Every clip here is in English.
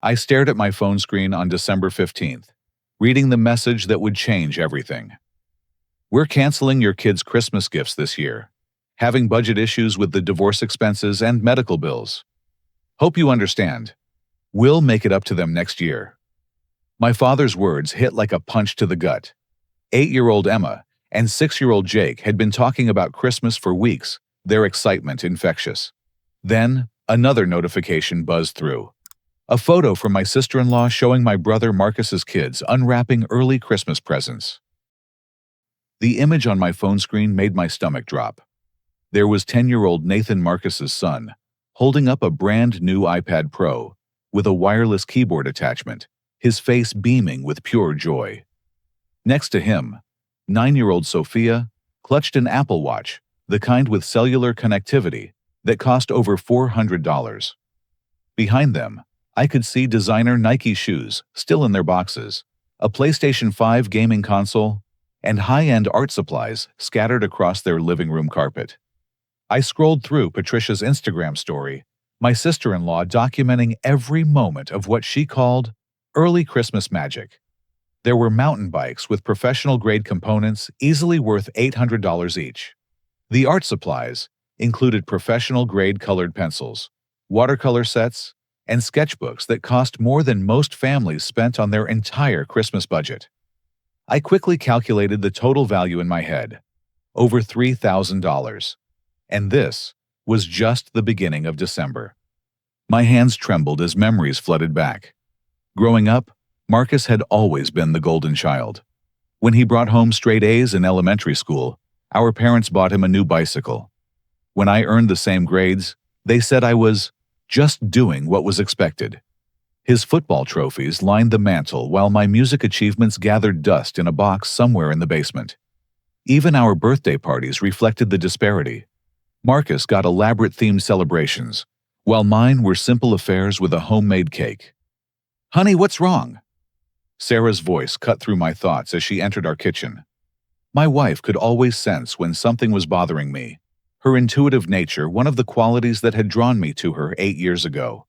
I stared at my phone screen on December 15th, reading the message that would change everything. We're canceling your kids' Christmas gifts this year, having budget issues with the divorce expenses and medical bills. Hope you understand. We'll make it up to them next year. My father's words hit like a punch to the gut. 8-year-old Emma and 6-year-old Jake had been talking about Christmas for weeks, their excitement infectious. Then, another notification buzzed through. A photo from my sister-in-law showing my brother Marcus's kids unwrapping early Christmas presents. The image on my phone screen made my stomach drop. There was 10-year-old Nathan Marcus's son, holding up a brand new iPad Pro with a wireless keyboard attachment, his face beaming with pure joy. Next to him, 9-year-old Sophia clutched an Apple Watch, the kind with cellular connectivity, that cost over $400. Behind them, I could see designer Nike shoes still in their boxes, a PlayStation 5 gaming console, and high-end art supplies scattered across their living room carpet. I scrolled through Patricia's Instagram story, my sister-in-law documenting every moment of what she called early Christmas magic. There were mountain bikes with professional-grade components easily worth $800 each. The art supplies included professional-grade colored pencils, watercolor sets, and sketchbooks that cost more than most families spent on their entire Christmas budget. I quickly calculated the total value in my head, over $3,000. And this was just the beginning of December. My hands trembled as memories flooded back. Growing up, Marcus had always been the golden child. When he brought home straight A's in elementary school, our parents bought him a new bicycle. When I earned the same grades, they said I was just doing what was expected. His football trophies lined the mantel while my music achievements gathered dust in a box somewhere in the basement. Even our birthday parties reflected the disparity. Marcus got elaborate-themed celebrations, while mine were simple affairs with a homemade cake. "Honey, what's wrong?" Sarah's voice cut through my thoughts as she entered our kitchen. My wife could always sense when something was bothering me, her intuitive nature one of the qualities that had drawn me to her 8 years ago.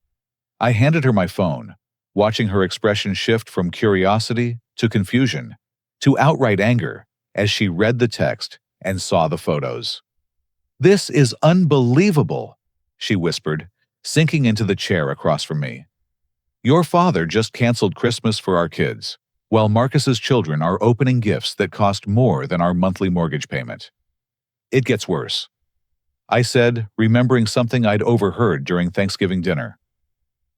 I handed her my phone, watching her expression shift from curiosity to confusion to outright anger as she read the text and saw the photos. "This is unbelievable," she whispered, sinking into the chair across from me. "Your father just canceled Christmas for our kids, while Marcus's children are opening gifts that cost more than our monthly mortgage payment." "It gets worse," I said, remembering something I'd overheard during Thanksgiving dinner.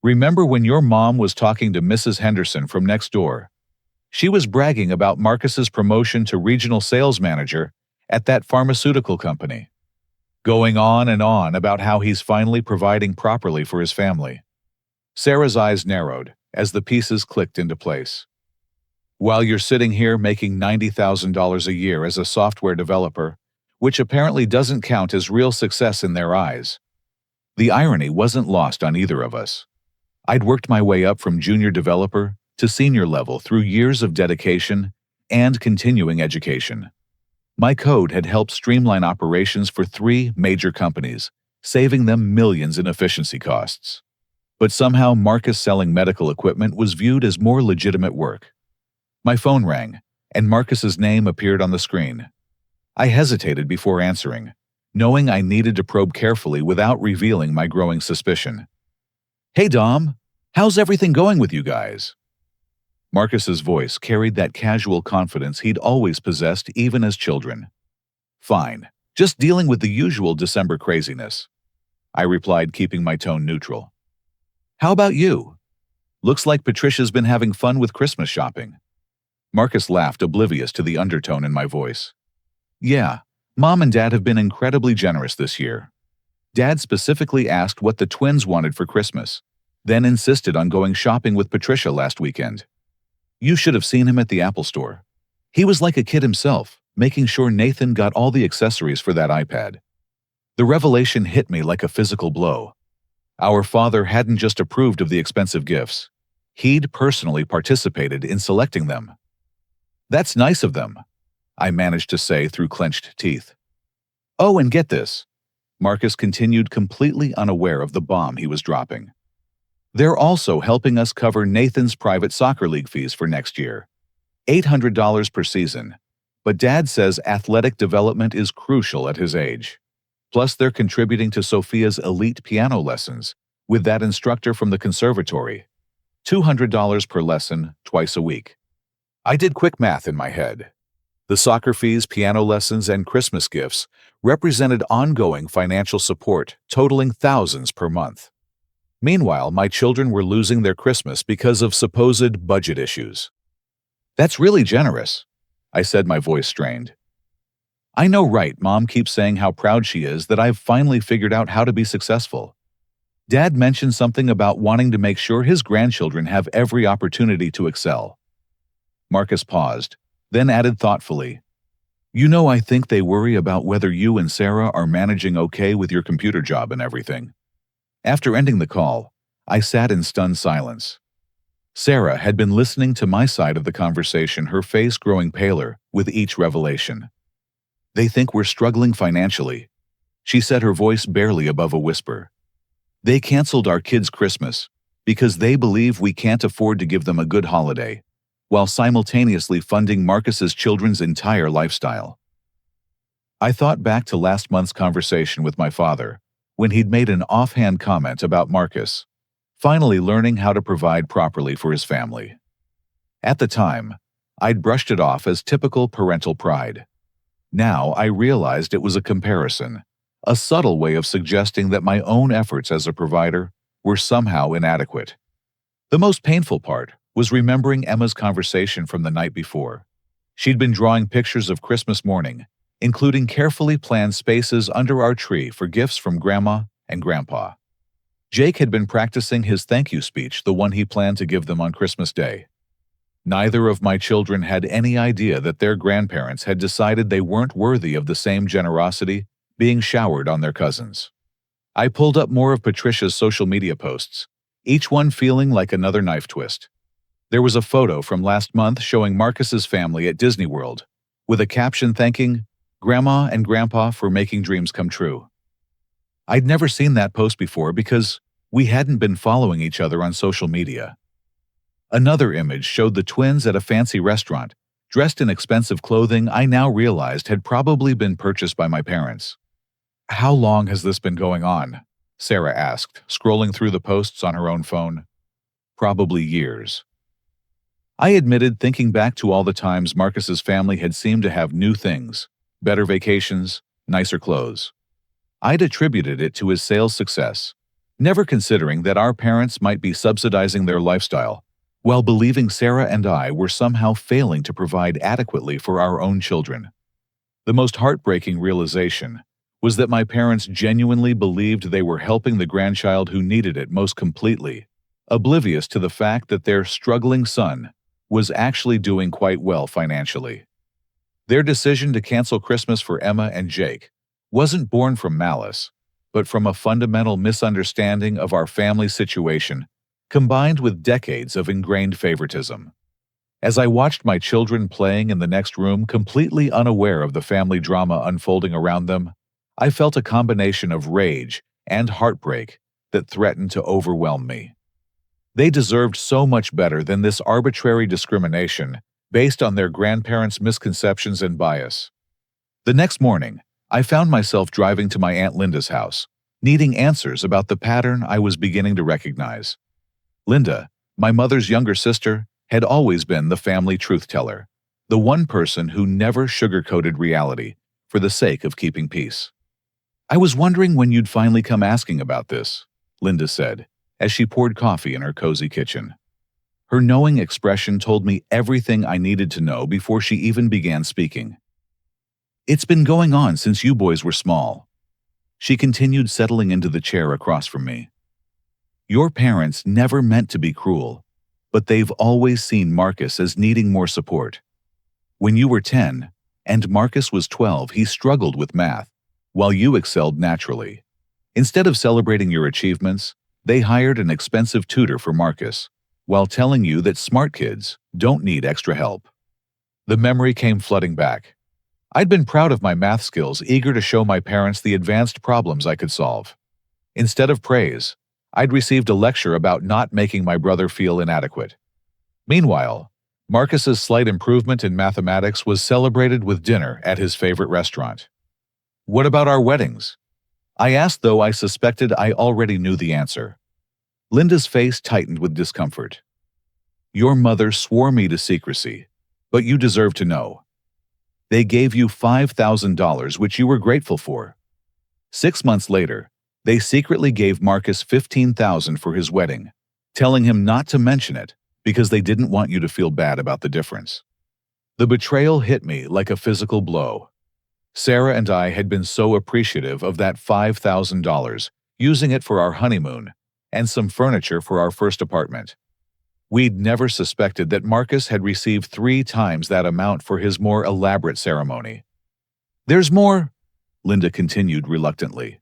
"Remember when your mom was talking to Mrs. Henderson from next door? She was bragging about Marcus's promotion to regional sales manager at that pharmaceutical company, going on and on about how he's finally providing properly for his family." Sarah's eyes narrowed as the pieces clicked into place. "While you're sitting here making $90,000 a year as a software developer, which apparently doesn't count as real success in their eyes." The irony wasn't lost on either of us. I'd worked my way up from junior developer to senior level through years of dedication and continuing education. My code had helped streamline operations for 3 major companies, saving them millions in efficiency costs. But somehow Marcus selling medical equipment was viewed as more legitimate work. My phone rang, and Marcus's name appeared on the screen. I hesitated before answering, knowing I needed to probe carefully without revealing my growing suspicion. "Hey Dom, how's everything going with you guys?" Marcus's voice carried that casual confidence he'd always possessed even as children. "Fine, just dealing with the usual December craziness," I replied, keeping my tone neutral. "How about you? Looks like Patricia's been having fun with Christmas shopping." Marcus laughed, oblivious to the undertone in my voice. "Yeah, Mom and Dad have been incredibly generous this year. Dad specifically asked what the twins wanted for Christmas, then insisted on going shopping with Patricia last weekend. You should have seen him at the Apple store. He was like a kid himself, making sure Nathan got all the accessories for that iPad." The revelation hit me like a physical blow. Our father hadn't just approved of the expensive gifts. He'd personally participated in selecting them. "That's nice of them," I managed to say through clenched teeth. "Oh, and get this." Marcus continued, completely unaware of the bomb he was dropping. They're also helping us cover Nathan's private soccer league fees for next year, $800 per season. But Dad says athletic development is crucial at his age. Plus, they're contributing to Sophia's elite piano lessons with that instructor from the conservatory, $200 per lesson, twice a week. I did quick math in my head. The soccer fees, piano lessons, and Christmas gifts represented ongoing financial support totaling thousands per month. Meanwhile, my children were losing their Christmas because of supposed budget issues. That's really generous, I said, my voice strained. I know, right? Mom keeps saying how proud she is that I've finally figured out how to be successful. Dad mentioned something about wanting to make sure his grandchildren have every opportunity to excel. Marcus paused, then added thoughtfully, "You know, I think they worry about whether you and Sarah are managing okay with your computer job and everything." After ending the call, I sat in stunned silence. Sarah had been listening to my side of the conversation, her face growing paler with each revelation. "They think we're struggling financially," she said, her voice barely above a whisper. "They canceled our kids' Christmas because they believe we can't afford to give them a good holiday, while simultaneously funding Marcus's children's entire lifestyle." I thought back to last month's conversation with my father, when he'd made an offhand comment about Marcus finally learning how to provide properly for his family. At the time, I'd brushed it off as typical parental pride. Now I realized it was a comparison, a subtle way of suggesting that my own efforts as a provider were somehow inadequate. The most painful part was remembering Emma's conversation from the night before. She'd been drawing pictures of Christmas morning, including carefully planned spaces under our tree for gifts from Grandma and Grandpa. Jake had been practicing his thank you speech, the one he planned to give them on Christmas Day. Neither of my children had any idea that their grandparents had decided they weren't worthy of the same generosity being showered on their cousins. I pulled up more of Patricia's social media posts, each one feeling like another knife twist. There was a photo from last month showing Marcus's family at Disney World, with a caption thanking Grandma and Grandpa for making dreams come true. I'd never seen that post before because we hadn't been following each other on social media. Another image showed the twins at a fancy restaurant, dressed in expensive clothing I now realized had probably been purchased by my parents. "How long has this been going on?" Sarah asked, scrolling through the posts on her own phone. "Probably years." I admitted, thinking back to all the times Marcus's family had seemed to have new things, better vacations, nicer clothes. I'd attributed it to his sales success, never considering that our parents might be subsidizing their lifestyle, while believing Sarah and I were somehow failing to provide adequately for our own children. The most heartbreaking realization was that my parents genuinely believed they were helping the grandchild who needed it most completely, oblivious to the fact that their struggling son was actually doing quite well financially. Their decision to cancel Christmas for Emma and Jake wasn't born from malice, but from a fundamental misunderstanding of our family situation, combined with decades of ingrained favoritism. As I watched my children playing in the next room, completely unaware of the family drama unfolding around them, I felt a combination of rage and heartbreak that threatened to overwhelm me. They deserved so much better than this arbitrary discrimination based on their grandparents' misconceptions and bias. The next morning, I found myself driving to my Aunt Linda's house, needing answers about the pattern I was beginning to recognize. Linda, my mother's younger sister, had always been the family truth-teller, the one person who never sugarcoated reality for the sake of keeping peace. "I was wondering when you'd finally come asking about this," Linda said, as she poured coffee in her cozy kitchen. Her knowing expression told me everything I needed to know before she even began speaking. "It's been going on since you boys were small." She continued, settling into the chair across from me. "Your parents never meant to be cruel, but they've always seen Marcus as needing more support. When you were 10 and Marcus was 12, he struggled with math, while you excelled naturally. Instead of celebrating your achievements, they hired an expensive tutor for Marcus, while telling you that smart kids don't need extra help." The memory came flooding back. I'd been proud of my math skills, eager to show my parents the advanced problems I could solve. Instead of praise, I'd received a lecture about not making my brother feel inadequate. Meanwhile, Marcus's slight improvement in mathematics was celebrated with dinner at his favorite restaurant. What about our weddings? I asked, though I suspected I already knew the answer. Linda's face tightened with discomfort. Your mother swore me to secrecy, but you deserve to know. They gave you $5,000, which you were grateful for. 6 months later, they secretly gave Marcus $15,000 for his wedding, telling him not to mention it because they didn't want you to feel bad about the difference. The betrayal hit me like a physical blow. Sarah and I had been so appreciative of that $5,000, using it for our honeymoon and some furniture for our first apartment. We'd never suspected that Marcus had received 3 times that amount for his more elaborate ceremony. There's more, Linda continued reluctantly.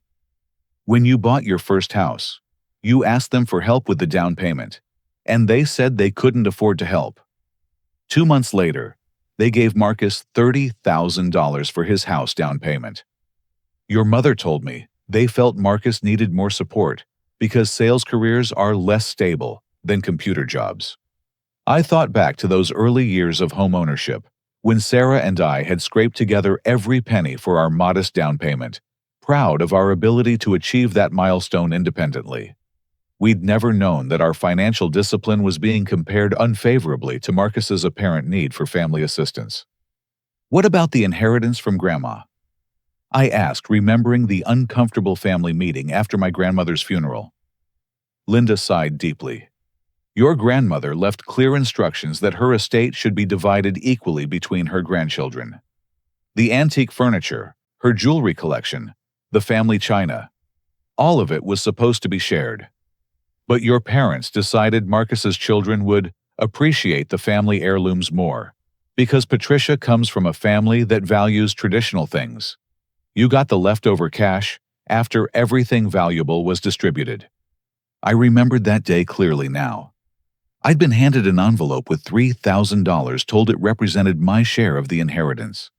When you bought your first house, you asked them for help with the down payment, and they said they couldn't afford to help. 2 months later, they gave Marcus $30,000 for his house down payment. Your mother told me they felt Marcus needed more support because sales careers are less stable than computer jobs. I thought back to those early years of home ownership when Sarah and I had scraped together every penny for our modest down payment, proud of our ability to achieve that milestone independently. We'd never known that our financial discipline was being compared unfavorably to Marcus's apparent need for family assistance. What about the inheritance from Grandma? I asked, remembering the uncomfortable family meeting after my grandmother's funeral. Linda sighed deeply. Your grandmother left clear instructions that her estate should be divided equally between her grandchildren. The antique furniture, her jewelry collection, the family china, all of it was supposed to be shared. But your parents decided Marcus's children would appreciate the family heirlooms more, because Patricia comes from a family that values traditional things. You got the leftover cash after everything valuable was distributed. I remembered that day clearly now. I'd been handed an envelope with $3,000, told it represented my share of the inheritance.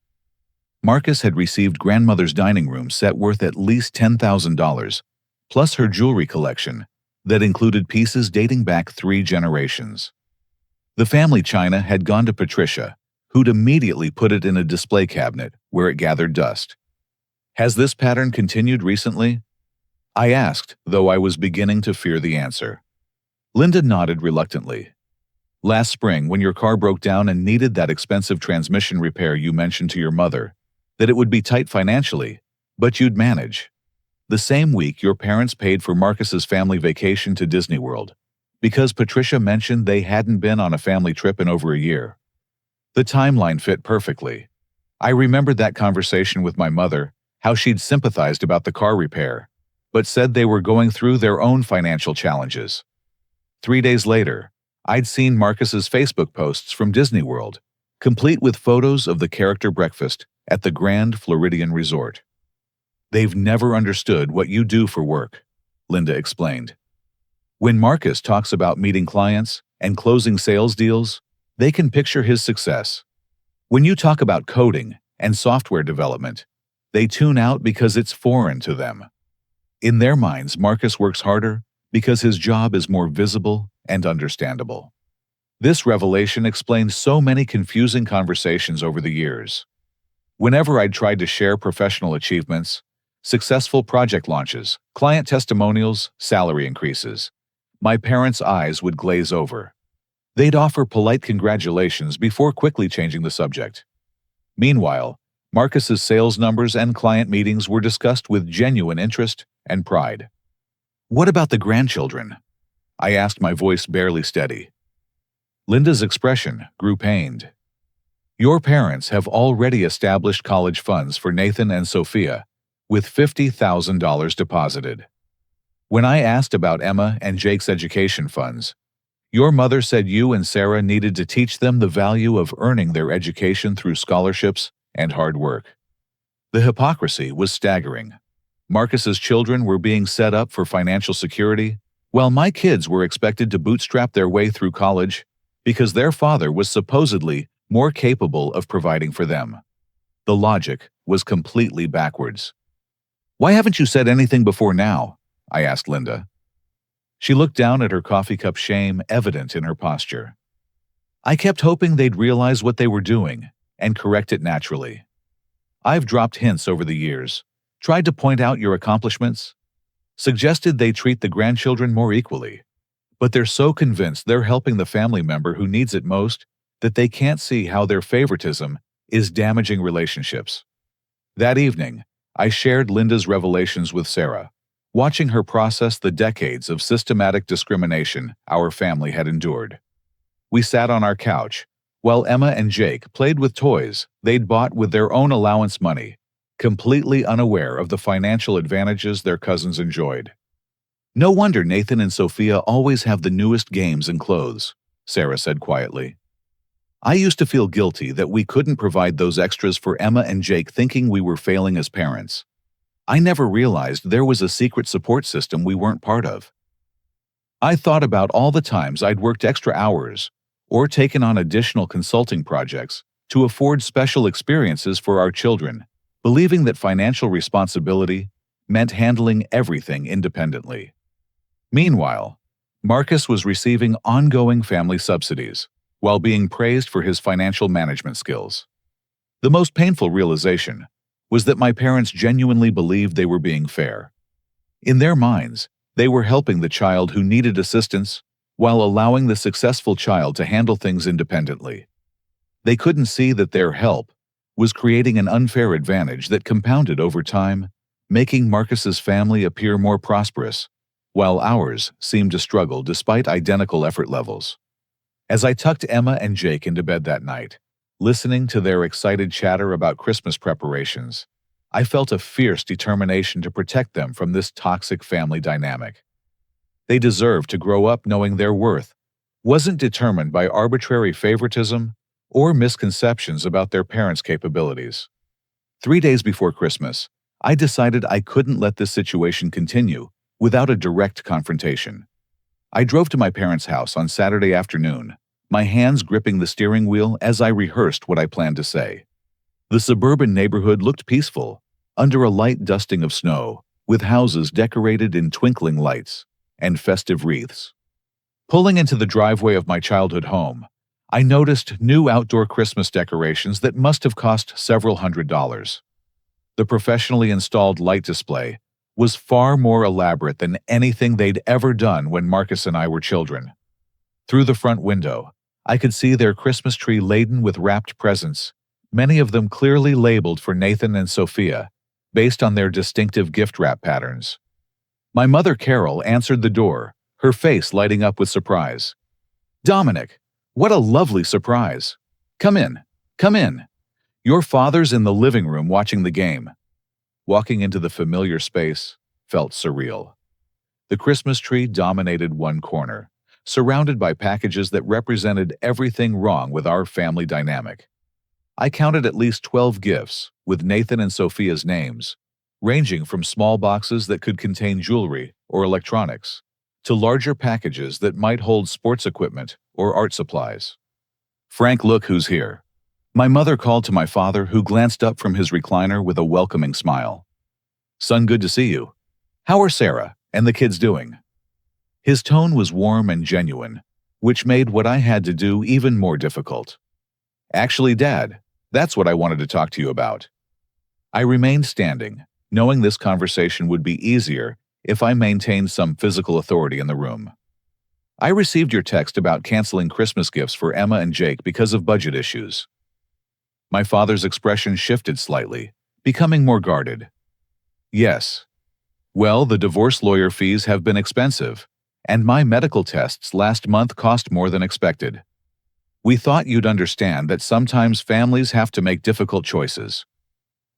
Marcus had received grandmother's dining room set worth at least $10,000, plus her jewelry collection that included pieces dating back 3 generations. The family china had gone to Patricia, who'd immediately put it in a display cabinet where it gathered dust. Has this pattern continued recently? I asked, though I was beginning to fear the answer. Linda nodded reluctantly. Last spring, when your car broke down and needed that expensive transmission repair, you mentioned to your mother that it would be tight financially, but you'd manage. The same week, your parents paid for Marcus's family vacation to Disney World because Patricia mentioned they hadn't been on a family trip in over a year. The timeline fit perfectly. I remembered that conversation with my mother, how she'd sympathized about the car repair, but said they were going through their own financial challenges. 3 days later, I'd seen Marcus's Facebook posts from Disney World, complete with photos of the character breakfast at the Grand Floridian Resort. They've never understood what you do for work, Linda explained. When Marcus talks about meeting clients and closing sales deals, they can picture his success. When you talk about coding and software development, they tune out because it's foreign to them. In their minds, Marcus works harder because his job is more visible and understandable. This revelation explains so many confusing conversations over the years. Whenever I'd tried to share professional achievements, successful project launches, client testimonials, salary increases, my parents' eyes would glaze over. They'd offer polite congratulations before quickly changing the subject. Meanwhile, Marcus's sales numbers and client meetings were discussed with genuine interest and pride. What about the grandchildren? I asked, my voice barely steady. Linda's expression grew pained. Your parents have already established college funds for Nathan and Sophia, with $50,000 deposited. When I asked about Emma and Jake's education funds, your mother said you and Sarah needed to teach them the value of earning their education through scholarships and hard work. The hypocrisy was staggering. Marcus's children were being set up for financial security, while my kids were expected to bootstrap their way through college because their father was supposedly more capable of providing for them. The logic was completely backwards. Why haven't you said anything before now? I asked Linda. She looked down at her coffee cup, shame evident in her posture. I kept hoping they'd realize what they were doing and correct it naturally. I've dropped hints over the years, tried to point out your accomplishments, suggested they treat the grandchildren more equally, but they're so convinced they're helping the family member who needs it most that they can't see how their favoritism is damaging relationships. That evening, I shared Linda's revelations with Sarah, watching her process the decades of systematic discrimination our family had endured. We sat on our couch, while Emma and Jake played with toys they'd bought with their own allowance money, completely unaware of the financial advantages their cousins enjoyed. No wonder Nathan and Sophia always have the newest games and clothes, Sarah said quietly. I used to feel guilty that we couldn't provide those extras for Emma and Jake, thinking we were failing as parents. I never realized there was a secret support system we weren't part of. I thought about all the times I'd worked extra hours or taken on additional consulting projects to afford special experiences for our children, believing that financial responsibility meant handling everything independently. Meanwhile, Marcus was receiving ongoing family subsidies while being praised for his financial management skills. The most painful realization was that my parents genuinely believed they were being fair. In their minds, they were helping the child who needed assistance while allowing the successful child to handle things independently. They couldn't see that their help was creating an unfair advantage that compounded over time, making Marcus's family appear more prosperous, while ours seemed to struggle despite identical effort levels. As I tucked Emma and Jake into bed that night, listening to their excited chatter about Christmas preparations, I felt a fierce determination to protect them from this toxic family dynamic. They deserved to grow up knowing their worth wasn't determined by arbitrary favoritism or misconceptions about their parents' capabilities. 3 days before Christmas, I decided I couldn't let this situation continue without a direct confrontation. I drove to my parents' house on Saturday afternoon, my hands gripping the steering wheel as I rehearsed what I planned to say. The suburban neighborhood looked peaceful, under a light dusting of snow, with houses decorated in twinkling lights and festive wreaths. Pulling into the driveway of my childhood home, I noticed new outdoor Christmas decorations that must have cost several $100s. The professionally installed light display was far more elaborate than anything they'd ever done when Marcus and I were children. Through the front window, I could see their Christmas tree laden with wrapped presents, many of them clearly labeled for Nathan and Sophia, based on their distinctive gift wrap patterns. My mother, Carol, answered the door, her face lighting up with surprise. "Dominic, what a lovely surprise! Come in, come in. Your father's in the living room watching the game." Walking into the familiar space felt surreal. The Christmas tree dominated one corner, surrounded by packages that represented everything wrong with our family dynamic. I counted at least 12 gifts with Nathan and Sophia's names, ranging from small boxes that could contain jewelry or electronics, to larger packages that might hold sports equipment or art supplies. "Frank, look who's here." My mother called to my father, who glanced up from his recliner with a welcoming smile. "Son, good to see you. How are Sarah and the kids doing?" His tone was warm and genuine, which made what I had to do even more difficult. "Actually, Dad, that's what I wanted to talk to you about." I remained standing, knowing this conversation would be easier if I maintained some physical authority in the room. "I received your text about canceling Christmas gifts for Emma and Jake because of budget issues." My father's expression shifted slightly, becoming more guarded. "Yes. Well, the divorce lawyer fees have been expensive, and my medical tests last month cost more than expected. We thought you'd understand that sometimes families have to make difficult choices."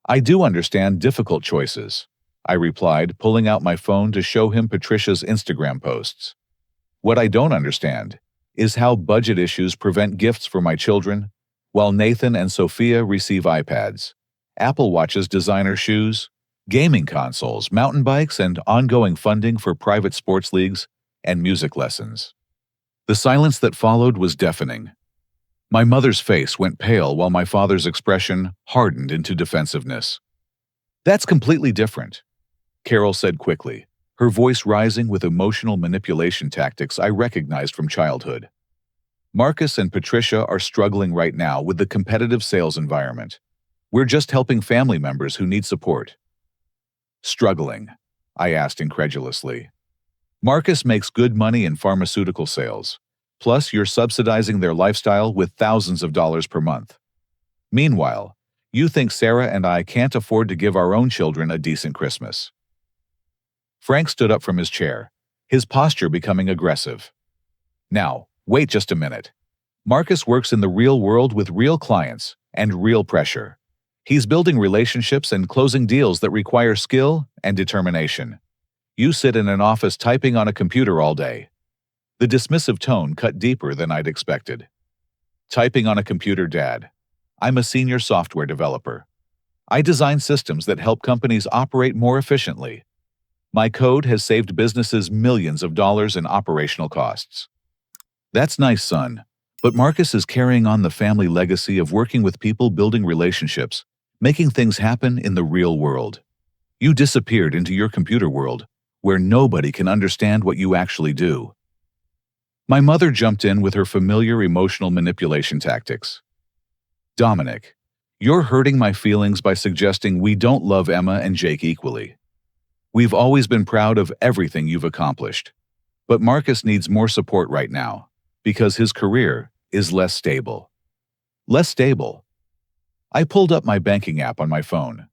"I do understand difficult choices," I replied, pulling out my phone to show him Patricia's Instagram posts. "What I don't understand is how budget issues prevent gifts for my children, while Nathan and Sophia receive iPads, Apple Watches, designer shoes, gaming consoles, mountain bikes, and ongoing funding for private sports leagues and music lessons." The silence that followed was deafening. My mother's face went pale while my father's expression hardened into defensiveness. "That's completely different," Carol said quickly, her voice rising with emotional manipulation tactics I recognized from childhood. Marcus and Patricia are struggling right now with the competitive sales environment. We're just helping family members who need support. Struggling? I asked incredulously. Marcus makes good money in pharmaceutical sales. Plus, you're subsidizing their lifestyle with thousands of dollars per month. Meanwhile, you think Sarah and I can't afford to give our own children a decent Christmas. Frank stood up from his chair, his posture becoming aggressive. Now, wait just a minute. Marcus works in the real world with real clients and real pressure. He's building relationships and closing deals that require skill and determination. You sit in an office typing on a computer all day. The dismissive tone cut deeper than I'd expected. Typing on a computer, Dad. I'm a senior software developer. I design systems that help companies operate more efficiently. My code has saved businesses millions of dollars in operational costs. That's nice, son. But Marcus is carrying on the family legacy of working with people, building relationships, making things happen in the real world. You disappeared into your computer world, where nobody can understand what you actually do. My mother jumped in with her familiar emotional manipulation tactics. Dominic, you're hurting my feelings by suggesting we don't love Emma and Jake equally. We've always been proud of everything you've accomplished. But Marcus needs more support right now, because his career is less stable. Less stable? I pulled up my banking app on my phone.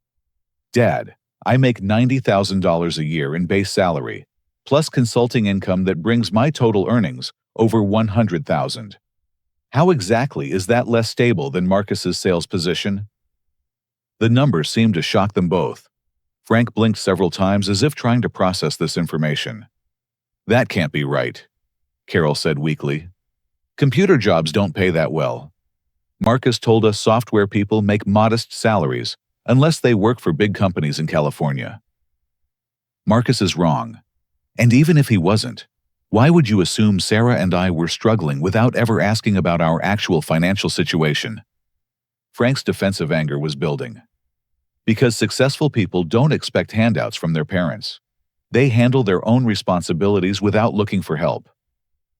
Dad, I make $90,000 a year in base salary, plus consulting income that brings my total earnings over $100,000. How exactly is that less stable than Marcus's sales position? The numbers seemed to shock them both. Frank blinked several times as if trying to process this information. That can't be right, Carol said weakly. Computer jobs don't pay that well. Marcus told us software people make modest salaries unless they work for big companies in California. Marcus is wrong. And even if he wasn't, why would you assume Sarah and I were struggling without ever asking about our actual financial situation? Frank's defensive anger was building. Because successful people don't expect handouts from their parents. They handle their own responsibilities without looking for help.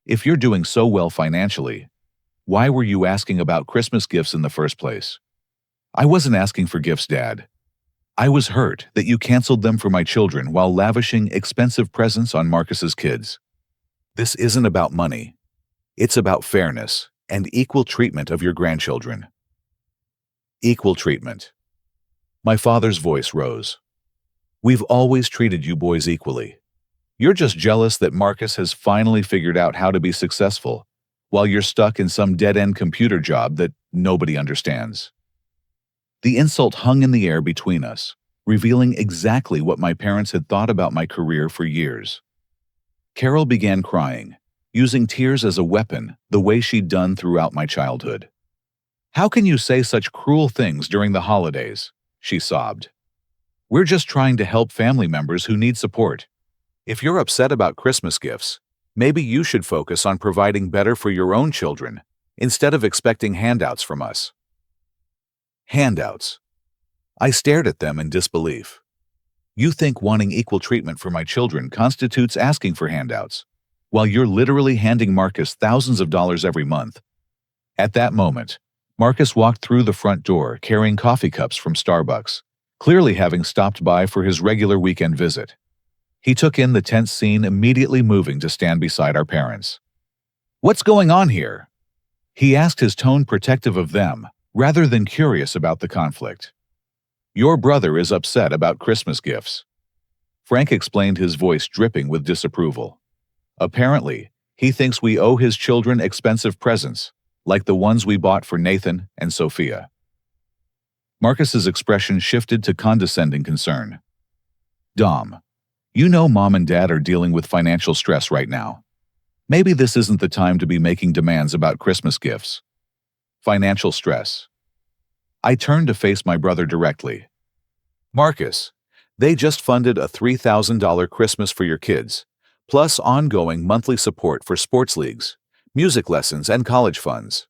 If you're doing so well financially, why were you asking about Christmas gifts in the first place? I wasn't asking for gifts, Dad. I was hurt that you canceled them for my children while lavishing expensive presents on Marcus's kids. This isn't about money. It's about fairness and equal treatment of your grandchildren. Equal treatment. My father's voice rose. We've always treated you boys equally. You're just jealous that Marcus has finally figured out how to be successful, while you're stuck in some dead-end computer job that nobody understands. The insult hung in the air between us, revealing exactly what my parents had thought about my career for years. Carol began crying, using tears as a weapon the way she'd done throughout my childhood. How can you say such cruel things during the holidays? She sobbed. We're just trying to help family members who need support. If you're upset about Christmas gifts, maybe you should focus on providing better for your own children instead of expecting handouts from us. Handouts. I stared at them in disbelief. You think wanting equal treatment for my children constitutes asking for handouts, while you're literally handing Marcus thousands of dollars every month. At that moment, Marcus walked through the front door carrying coffee cups from Starbucks, clearly having stopped by for his regular weekend visit. He took in the tense scene, immediately moving to stand beside our parents. What's going on here? He asked, his tone protective of them, rather than curious about the conflict. Your brother is upset about Christmas gifts. Frank explained, his voice dripping with disapproval. Apparently, he thinks we owe his children expensive presents, like the ones we bought for Nathan and Sophia. Marcus's expression shifted to condescending concern. Dom, you know Mom and Dad are dealing with financial stress right now. Maybe this isn't the time to be making demands about Christmas gifts. Financial stress. I turned to face my brother directly. Marcus, they just funded a $3,000 Christmas for your kids, plus ongoing monthly support for sports leagues, music lessons, and college funds.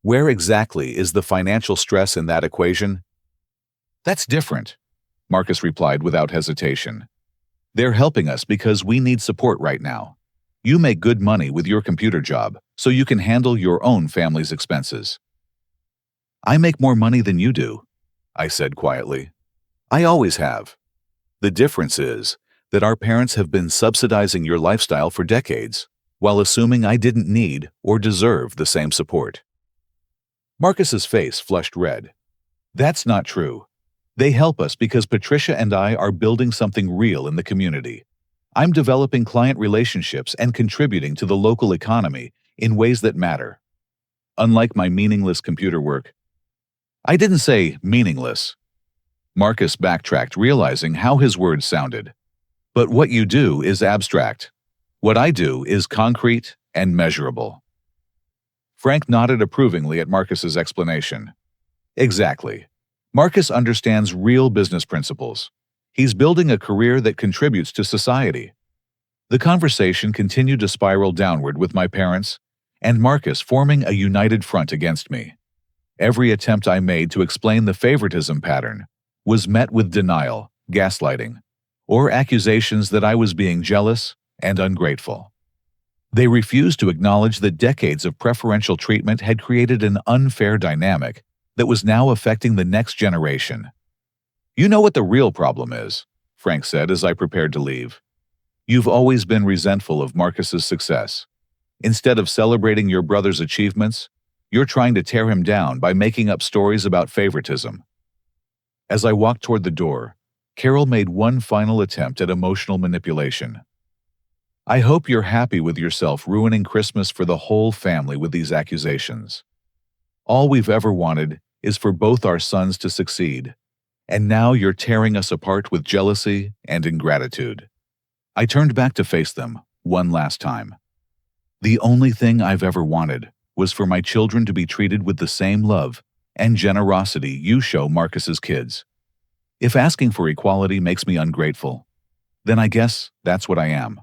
Where exactly is the financial stress in that equation? That's different, Marcus replied without hesitation. They're helping us because we need support right now. You make good money with your computer job, so you can handle your own family's expenses. I make more money than you do, I said quietly. I always have. The difference is that our parents have been subsidizing your lifestyle for decades, while assuming I didn't need or deserve the same support. Marcus's face flushed red. That's not true. They help us because Patricia and I are building something real in the community. I'm developing client relationships and contributing to the local economy in ways that matter. Unlike my meaningless computer work. I didn't say meaningless. Marcus backtracked, realizing how his words sounded. But what you do is abstract. What I do is concrete and measurable. Frank nodded approvingly at Marcus's explanation. Exactly. Marcus understands real business principles. He's building a career that contributes to society. The conversation continued to spiral downward with my parents and Marcus forming a united front against me. Every attempt I made to explain the favoritism pattern was met with denial, gaslighting, or accusations that I was being jealous and ungrateful. They refused to acknowledge that decades of preferential treatment had created an unfair dynamic that was now affecting the next generation. You know what the real problem is, Frank said as I prepared to leave. You've always been resentful of Marcus's success. Instead of celebrating your brother's achievements, you're trying to tear him down by making up stories about favoritism. As I walked toward the door, Carol made one final attempt at emotional manipulation. I hope you're happy with yourself ruining Christmas for the whole family with these accusations. All we've ever wanted is for both our sons to succeed, and now you're tearing us apart with jealousy and ingratitude. I turned back to face them one last time. The only thing I've ever wanted was for my children to be treated with the same love and generosity you show Marcus's kids. If asking for equality makes me ungrateful, then I guess that's what I am.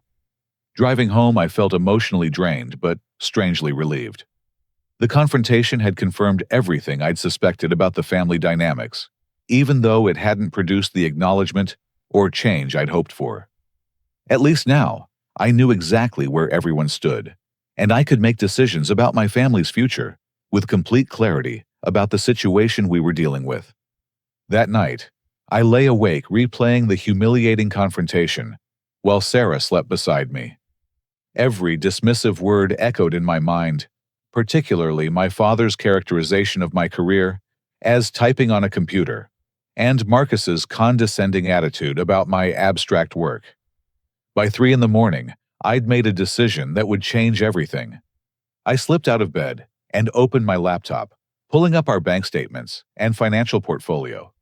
Driving home, I felt emotionally drained, but strangely relieved. The confrontation had confirmed everything I'd suspected about the family dynamics, even though it hadn't produced the acknowledgement or change I'd hoped for. At least now, I knew exactly where everyone stood, and I could make decisions about my family's future with complete clarity about the situation we were dealing with. That night, I lay awake replaying the humiliating confrontation while Sarah slept beside me. Every dismissive word echoed in my mind, particularly my father's characterization of my career as typing on a computer, and Marcus's condescending attitude about my abstract work. By 3 a.m, I'd made a decision that would change everything. I slipped out of bed and opened my laptop, pulling up our bank statements and financial portfolio.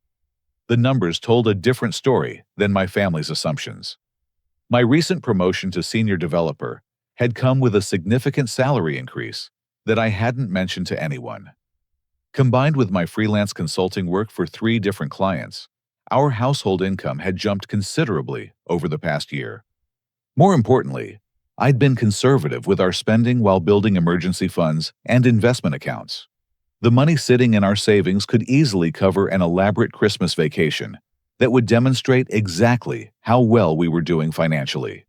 The numbers told a different story than my family's assumptions. My recent promotion to senior developer had come with a significant salary increase that I hadn't mentioned to anyone. Combined with my freelance consulting work for 3 different clients, our household income had jumped considerably over the past year. More importantly, I'd been conservative with our spending while building emergency funds and investment accounts. The money sitting in our savings could easily cover an elaborate Christmas vacation that would demonstrate exactly how well we were doing financially.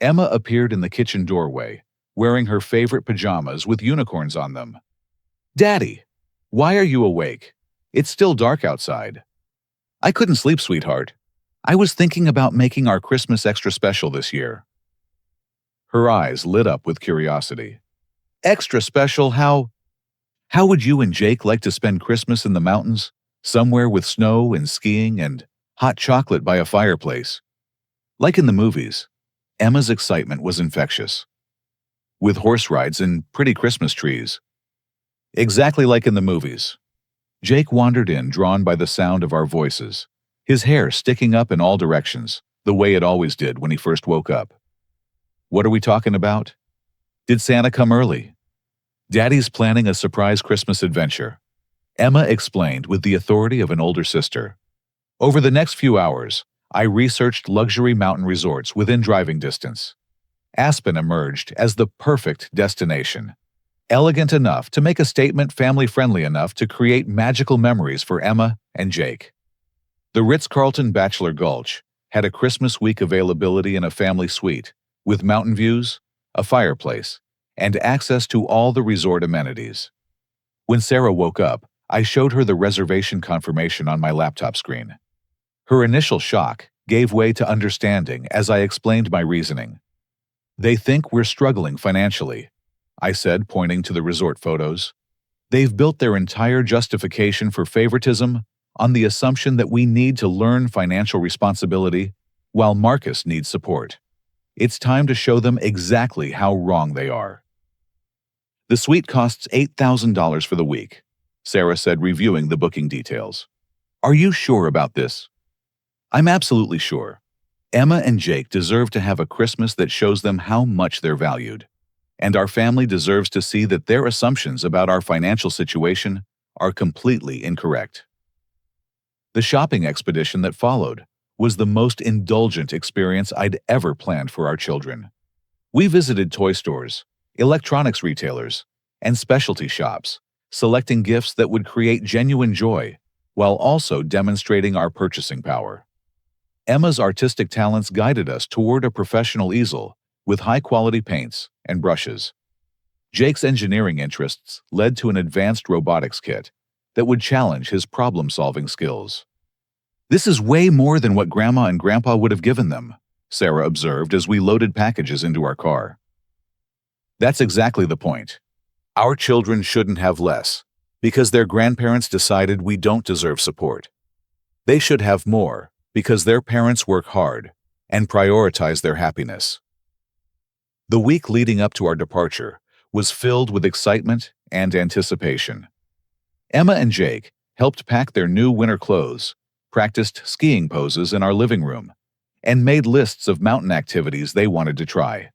Emma appeared in the kitchen doorway, wearing her favorite pajamas with unicorns on them. "Daddy, why are you awake? It's still dark outside." "I couldn't sleep, sweetheart. I was thinking about making our Christmas extra special this year." Her eyes lit up with curiosity. "Extra special? How would you and Jake like to spend Christmas in the mountains, somewhere with snow and skiing and hot chocolate by a fireplace?" Like in the movies, Emma's excitement was infectious. "With horse rides and pretty Christmas trees." Exactly like in the movies. Jake wandered in, drawn by the sound of our voices, his hair sticking up in all directions, the way it always did when he first woke up. "What are we talking about?" "Did Santa come early?" "Daddy's planning a surprise Christmas adventure," Emma explained with the authority of an older sister. Over the next few hours, I researched luxury mountain resorts within driving distance. Aspen emerged as the perfect destination. Elegant enough to make a statement, family-friendly enough to create magical memories for Emma and Jake. The Ritz-Carlton Bachelor Gulch had a Christmas week availability in a family suite, with mountain views, a fireplace, and access to all the resort amenities. When Sarah woke up, I showed her the reservation confirmation on my laptop screen. Her initial shock gave way to understanding as I explained my reasoning. "They think we're struggling financially," I said, pointing to the resort photos. "They've built their entire justification for favoritism on the assumption that we need to learn financial responsibility while Marcus needs support. It's time to show them exactly how wrong they are." "The suite costs $8,000 for the week," Sarah said, reviewing the booking details. "Are you sure about this?" "I'm absolutely sure. Emma and Jake deserve to have a Christmas that shows them how much they're valued. And our family deserves to see that their assumptions about our financial situation are completely incorrect." The shopping expedition that followed was the most indulgent experience I'd ever planned for our children. We visited toy stores, electronics retailers, and specialty shops, selecting gifts that would create genuine joy while also demonstrating our purchasing power. Emma's artistic talents guided us toward a professional easel with high-quality paints and brushes. Jake's engineering interests led to an advanced robotics kit that would challenge his problem-solving skills. "This is way more than what Grandma and Grandpa would have given them," Sarah observed as we loaded packages into our car. "That's exactly the point. Our children shouldn't have less because their grandparents decided we don't deserve support. They should have more because their parents work hard and prioritize their happiness." The week leading up to our departure was filled with excitement and anticipation. Emma and Jake helped pack their new winter clothes, practiced skiing poses in our living room, and made lists of mountain activities they wanted to try.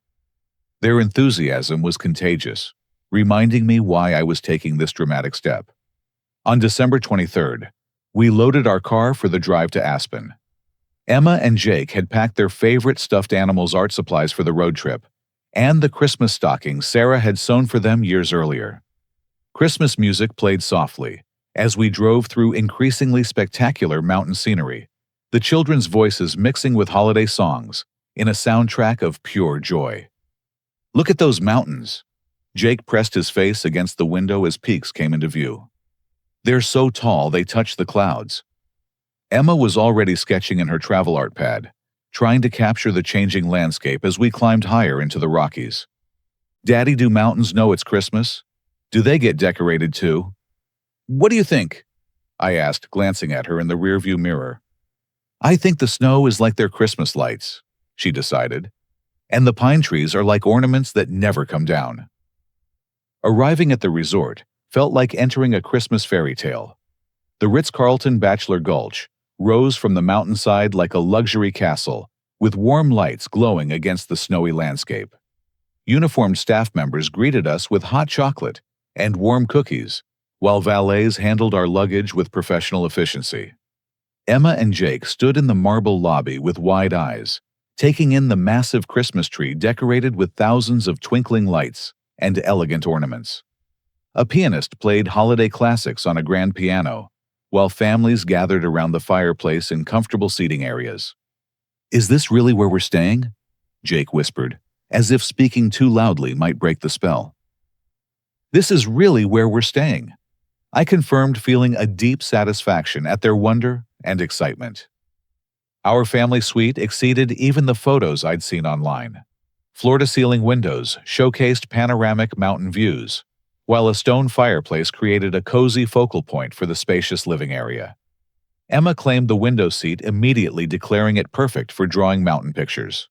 Their enthusiasm was contagious, reminding me why I was taking this dramatic step. On December 23rd, we loaded our car for the drive to Aspen. Emma and Jake had packed their favorite stuffed animals art supplies for the road trip, and the Christmas stockings Sarah had sewn for them years earlier. Christmas music played softly as we drove through increasingly spectacular mountain scenery, the children's voices mixing with holiday songs in a soundtrack of pure joy. "Look at those mountains." Jake pressed his face against the window as peaks came into view. "They're so tall they touch the clouds." Emma was already sketching in her travel art pad, trying to capture the changing landscape as we climbed higher into the Rockies. "Daddy, do mountains know it's Christmas? Do they get decorated too?" "What do you think?" I asked, glancing at her in the rearview mirror. "I think the snow is like their Christmas lights," she decided, "and the pine trees are like ornaments that never come down." Arriving at the resort felt like entering a Christmas fairy tale. The Ritz-Carlton Bachelor Gulch rose from the mountainside like a luxury castle, with warm lights glowing against the snowy landscape. Uniformed staff members greeted us with hot chocolate and warm cookies, while valets handled our luggage with professional efficiency. Emma and Jake stood in the marble lobby with wide eyes, taking in the massive Christmas tree decorated with thousands of twinkling lights and elegant ornaments. A pianist played holiday classics on a grand piano, while families gathered around the fireplace in comfortable seating areas. "Is this really where we're staying?" Jake whispered, as if speaking too loudly might break the spell. "This is really where we're staying," I confirmed, feeling a deep satisfaction at their wonder and excitement. Our family suite exceeded even the photos I'd seen online. Floor-to-ceiling windows showcased panoramic mountain views, while a stone fireplace created a cozy focal point for the spacious living area. Emma claimed the window seat, immediately declaring it perfect for drawing mountain pictures.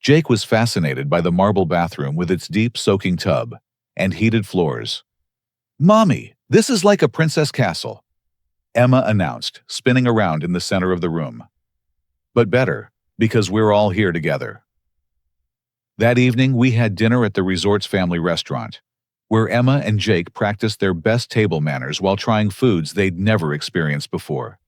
Jake was fascinated by the marble bathroom with its deep soaking tub and heated floors. "Mommy, this is like a princess castle," Emma announced, spinning around in the center of the room. "But better, because we're all here together." That evening, we had dinner at the resort's family restaurant, where Emma and Jake practiced their best table manners while trying foods they'd never experienced before.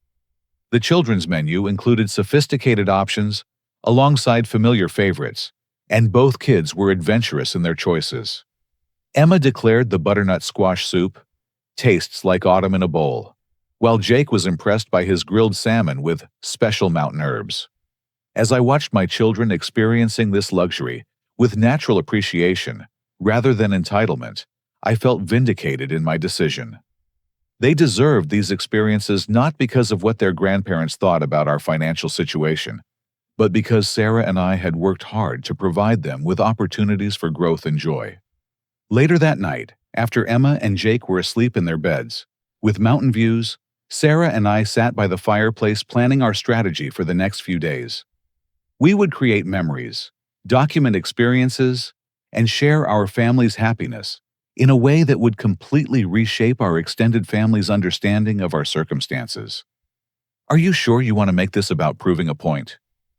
The children's menu included sophisticated options alongside familiar favorites, and both kids were adventurous in their choices. Emma declared the butternut squash soup tastes like autumn in a bowl, while Jake was impressed by his grilled salmon with special mountain herbs. As I watched my children experiencing this luxury with natural appreciation rather than entitlement, I felt vindicated in my decision. They deserved these experiences not because of what their grandparents thought about our financial situation, but because Sarah and I had worked hard to provide them with opportunities for growth and joy. Later that night, after Emma and Jake were asleep in their beds, with mountain views, Sarah and I sat by the fireplace planning our strategy for the next few days. We would create memories, document experiences, and share our family's happiness in a way that would completely reshape our extended family's understanding of our circumstances. "Are you sure you want to make this about proving a point?"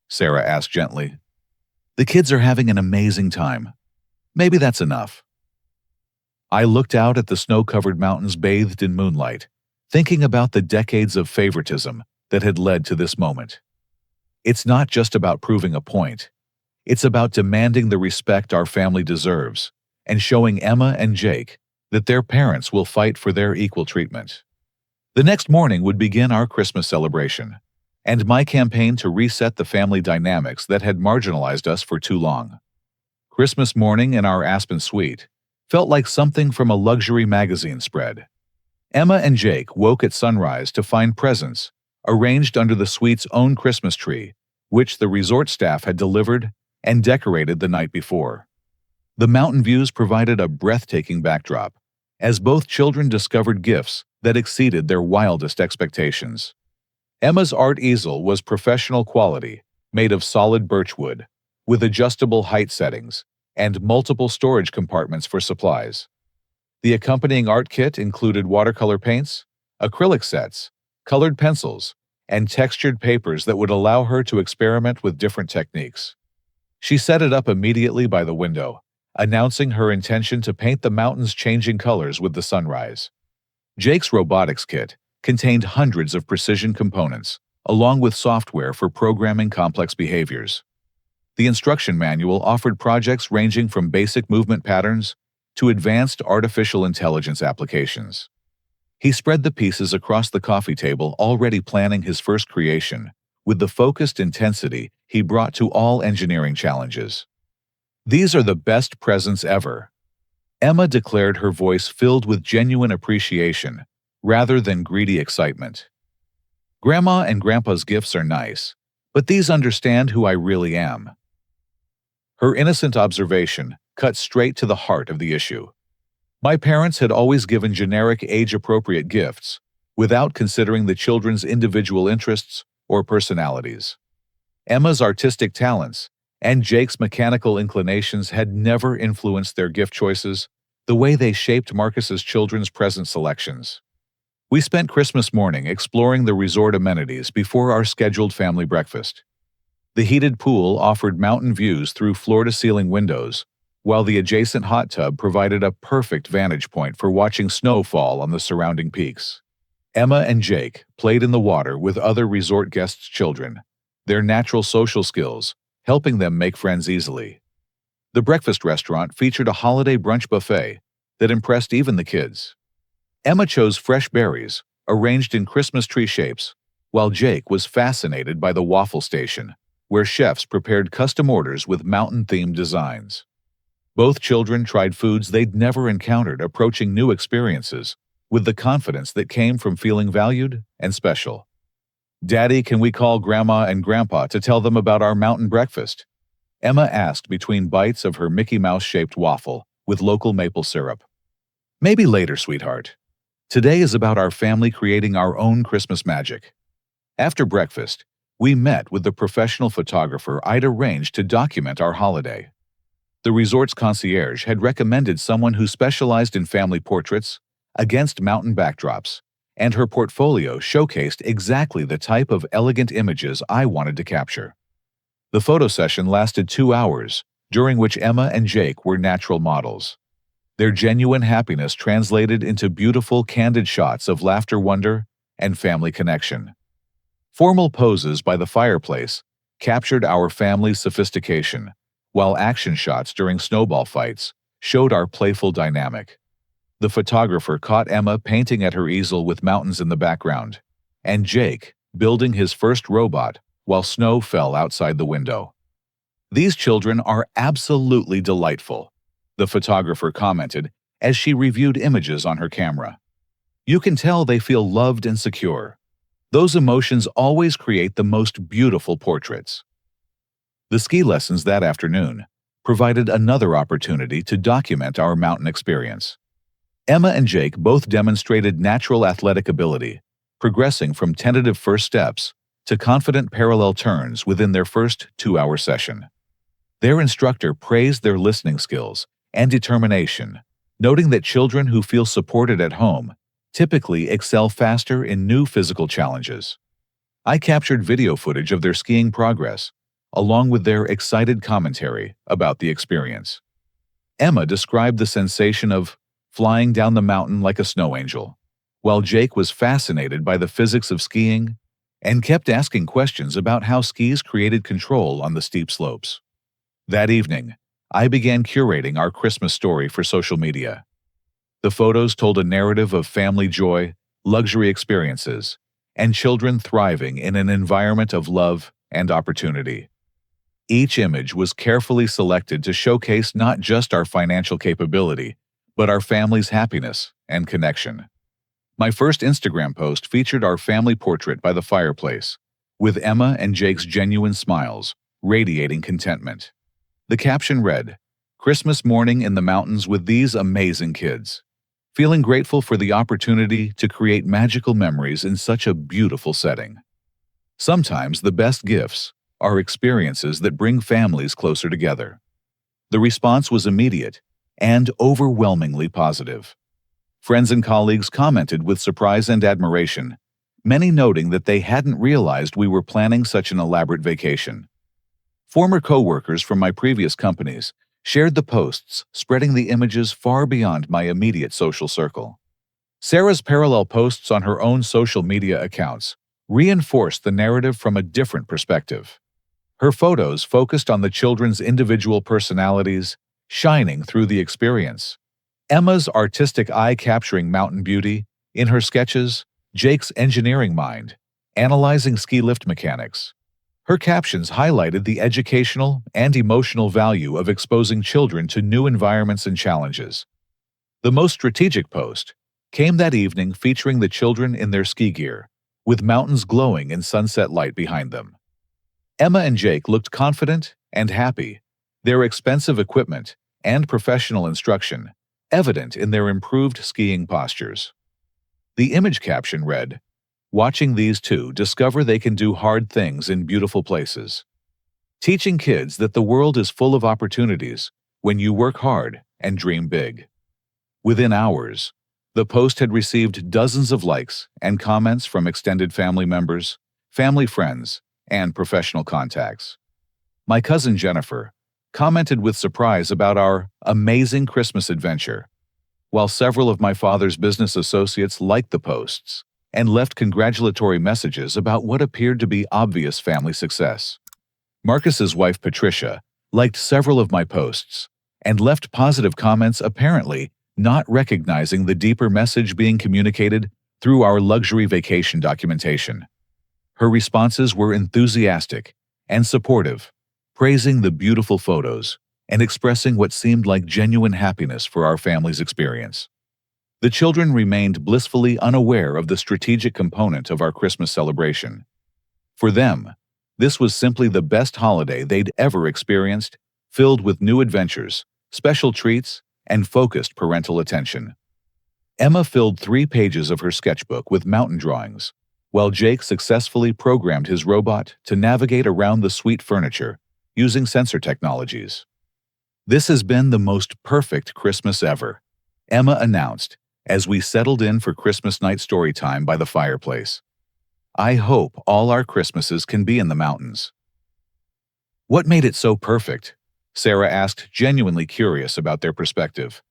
Sarah asked gently. "The kids are having an amazing time. Maybe that's enough." I looked out at the snow-covered mountains bathed in moonlight, thinking about the decades of favoritism that had led to this moment. It's not just about proving a point. It's about demanding the respect our family deserves and showing Emma and Jake that their parents will fight for their equal treatment. The next morning would begin our Christmas celebration, and my campaign to reset the family dynamics that had marginalized us for too long. Christmas morning in our Aspen suite felt like something from a luxury magazine spread. Emma and Jake woke at sunrise to find presents arranged under the suite's own Christmas tree, which the resort staff had delivered and decorated the night before. The mountain views provided a breathtaking backdrop, as both children discovered gifts that exceeded their wildest expectations. Emma's art easel was professional quality, made of solid birchwood, with adjustable height settings and multiple storage compartments for supplies. The accompanying art kit included watercolor paints, acrylic sets, colored pencils, and textured papers that would allow her to experiment with different techniques. She set it up immediately by the window, announcing her intention to paint the mountains changing colors with the sunrise. Jake's robotics kit contained hundreds of precision components, along with software for programming complex behaviors. The instruction manual offered projects ranging from basic movement patterns to advanced artificial intelligence applications. He spread the pieces across the coffee table, already planning his first creation, with the focused intensity he brought to all engineering challenges. "These are the best presents ever," Emma declared, her voice filled with genuine appreciation rather than greedy excitement. "Grandma and Grandpa's gifts are nice, but these understand who I really am." Her innocent observation cut straight to the heart of the issue. My parents had always given generic age-appropriate gifts without considering the children's individual interests or personalities. Emma's artistic talents and Jake's mechanical inclinations had never influenced their gift choices the way they shaped Marcus's children's present selections. We spent Christmas morning exploring the resort amenities before our scheduled family breakfast. The heated pool offered mountain views through floor-to-ceiling windows, while the adjacent hot tub provided a perfect vantage point for watching snow fall on the surrounding peaks. Emma and Jake played in the water with other resort guests' children, their natural social skills helping them make friends easily. The breakfast restaurant featured a holiday brunch buffet that impressed even the kids. Emma chose fresh berries, arranged in Christmas tree shapes, while Jake was fascinated by the waffle station, where chefs prepared custom orders with mountain-themed designs. Both children tried foods they'd never encountered, approaching new experiences with the confidence that came from feeling valued and special. "Daddy, can we call Grandma and Grandpa to tell them about our mountain breakfast?" Emma asked between bites of her Mickey Mouse-shaped waffle with local maple syrup. "Maybe later, sweetheart. Today is about our family creating our own Christmas magic." After breakfast, we met with the professional photographer I'd arranged to document our holiday. The resort's concierge had recommended someone who specialized in family portraits against mountain backdrops, and her portfolio showcased exactly the type of elegant images I wanted to capture. The photo session lasted 2 hours, during which Emma and Jake were natural models. Their genuine happiness translated into beautiful, candid shots of laughter, wonder, and family connection. Formal poses by the fireplace captured our family's sophistication, while action shots during snowball fights showed our playful dynamic. The photographer caught Emma painting at her easel with mountains in the background, and Jake building his first robot while snow fell outside the window. "These children are absolutely delightful," the photographer commented as she reviewed images on her camera. "You can tell they feel loved and secure. Those emotions always create the most beautiful portraits." The ski lessons that afternoon provided another opportunity to document our mountain experience. Emma and Jake both demonstrated natural athletic ability, progressing from tentative first steps to confident parallel turns within their first 2-hour session. Their instructor praised their listening skills and determination, noting that children who feel supported at home typically excel faster in new physical challenges. I captured video footage of their skiing progress, along with their excited commentary about the experience. Emma described the sensation of flying down the mountain like a snow angel, while Jake was fascinated by the physics of skiing and kept asking questions about how skis created control on the steep slopes. That evening, I began curating our Christmas story for social media. The photos told a narrative of family joy, luxury experiences, and children thriving in an environment of love and opportunity. Each image was carefully selected to showcase not just our financial capability, but our family's happiness and connection. My first Instagram post featured our family portrait by the fireplace, with Emma and Jake's genuine smiles, radiating contentment. The caption read, "Christmas morning in the mountains with these amazing kids. Feeling grateful for the opportunity to create magical memories in such a beautiful setting." Sometimes the best gifts are experiences that bring families closer together. The response was immediate and overwhelmingly positive. Friends and colleagues commented with surprise and admiration, many noting that they hadn't realized we were planning such an elaborate vacation. Former co-workers from my previous companies shared the posts, spreading the images far beyond my immediate social circle. Sarah's parallel posts on her own social media accounts reinforced the narrative from a different perspective. Her photos focused on the children's individual personalities, shining through the experience. Emma's artistic eye capturing mountain beauty, in her sketches, Jake's engineering mind, analyzing ski lift mechanics. Her captions highlighted the educational and emotional value of exposing children to new environments and challenges. The most strategic post came that evening featuring the children in their ski gear, with mountains glowing in sunset light behind them. Emma and Jake looked confident and happy, their expensive equipment and professional instruction evident in their improved skiing postures. The image caption read, "Watching these two discover they can do hard things in beautiful places." Teaching kids that the world is full of opportunities when you work hard and dream big. Within hours, the post had received dozens of likes and comments from extended family members, family friends, and professional contacts. My cousin Jennifer commented with surprise about our amazing Christmas adventure, while several of my father's business associates liked the posts and left congratulatory messages about what appeared to be obvious family success. Marcus's wife Patricia liked several of my posts and left positive comments, apparently not recognizing the deeper message being communicated through our luxury vacation documentation. Her responses were enthusiastic and supportive, praising the beautiful photos and expressing what seemed like genuine happiness for our family's experience. The children remained blissfully unaware of the strategic component of our Christmas celebration. For them, this was simply the best holiday they'd ever experienced, filled with new adventures, special treats, and focused parental attention. Emma filled 3 pages of her sketchbook with mountain drawings, while Jake successfully programmed his robot to navigate around the suite furniture using sensor technologies. "This has been the most perfect Christmas ever," Emma announced as we settled in for Christmas night story time by the fireplace. "I hope all our Christmases can be in the mountains." "What made it so perfect?" Sarah asked, genuinely curious about their perspective.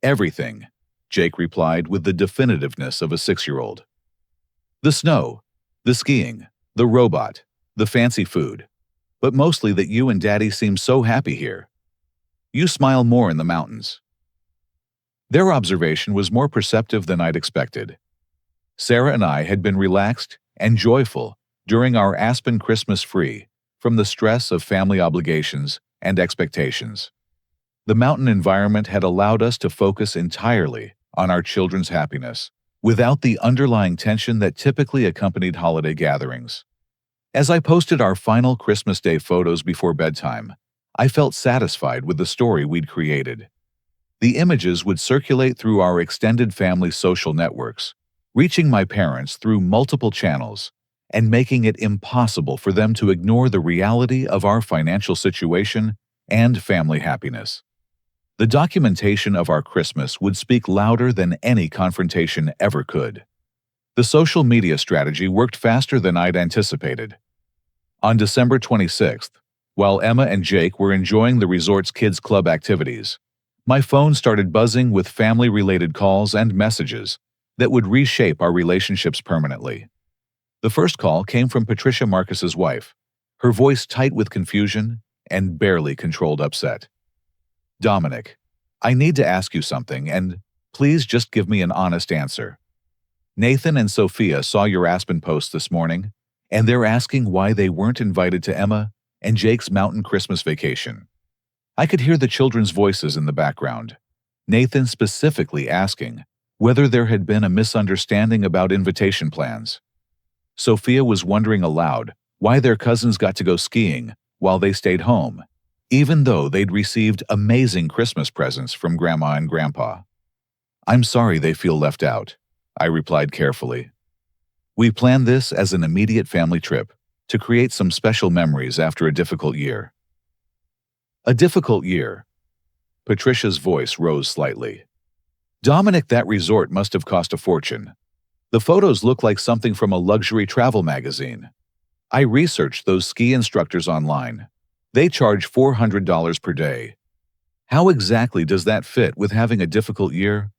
"Everything," Jake replied with the definitiveness of a 6-year-old. "The snow, the skiing, the robot, the fancy food, but mostly that you and Daddy seem so happy here. You smile more in the mountains." Their observation was more perceptive than I'd expected. Sarah and I had been relaxed and joyful during our Aspen Christmas free from the stress of family obligations and expectations. The mountain environment had allowed us to focus entirely on our children's happiness, without the underlying tension that typically accompanied holiday gatherings. As I posted our final Christmas Day photos before bedtime, I felt satisfied with the story we'd created. The images would circulate through our extended family social networks, reaching my parents through multiple channels and making it impossible for them to ignore the reality of our financial situation and family happiness. The documentation of our Christmas would speak louder than any confrontation ever could. The social media strategy worked faster than I'd anticipated. On December 26th, while Emma and Jake were enjoying the resort's kids' club activities, my phone started buzzing with family-related calls and messages that would reshape our relationships permanently. The first call came from Patricia Marcus's wife, her voice tight with confusion and barely controlled upset. "Dominic, I need to ask you something, and please just give me an honest answer. Nathan and Sophia saw your Aspen post this morning, and they're asking why they weren't invited to Emma and Jake's mountain Christmas vacation." I could hear the children's voices in the background, Nathan specifically asking whether there had been a misunderstanding about invitation plans. Sophia was wondering aloud why their cousins got to go skiing while they stayed home, even though they'd received amazing Christmas presents from Grandma and Grandpa. "I'm sorry they feel left out," I replied carefully. "We planned this as an immediate family trip to create some special memories after a difficult year." "A difficult year?" Patricia's voice rose slightly. "Dominic, that resort must have cost a fortune. The photos look like something from a luxury travel magazine. I researched those ski instructors online. They charge $400 per day. How exactly does that fit with having a difficult year?"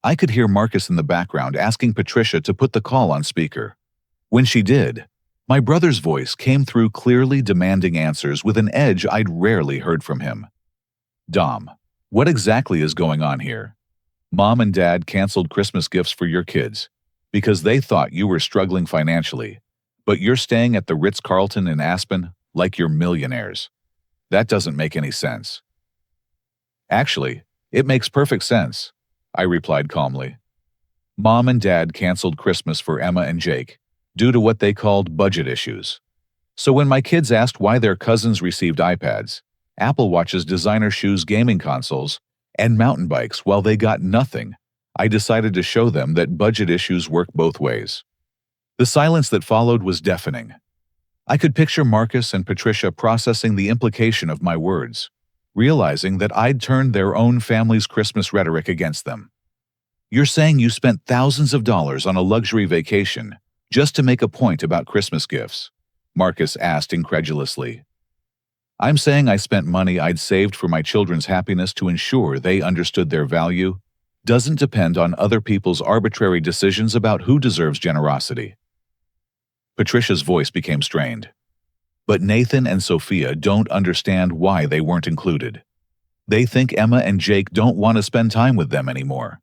I could hear Marcus in the background asking Patricia to put the call on speaker. When she did, my brother's voice came through clearly demanding answers with an edge I'd rarely heard from him. "Dom, what exactly is going on here? Mom and Dad canceled Christmas gifts for your kids because they thought you were struggling financially, but you're staying at the Ritz-Carlton in Aspen like you're millionaires. That doesn't make any sense." "Actually, it makes perfect sense," I replied calmly. "Mom and Dad canceled Christmas for Emma and Jake due to what they called budget issues. So when my kids asked why their cousins received iPads, Apple Watches, designer shoes, gaming consoles, and mountain bikes while they got nothing, I decided to show them that budget issues work both ways." The silence that followed was deafening. I could picture Marcus and Patricia processing the implication of my words, realizing that I'd turned their own family's Christmas rhetoric against them. "You're saying you spent thousands of dollars on a luxury vacation just to make a point about Christmas gifts?" Marcus asked incredulously. "I'm saying I spent money I'd saved for my children's happiness to ensure they understood their value doesn't depend on other people's arbitrary decisions about who deserves generosity." Patricia's voice became strained. "But Nathan and Sophia don't understand why they weren't included. They think Emma and Jake don't want to spend time with them anymore.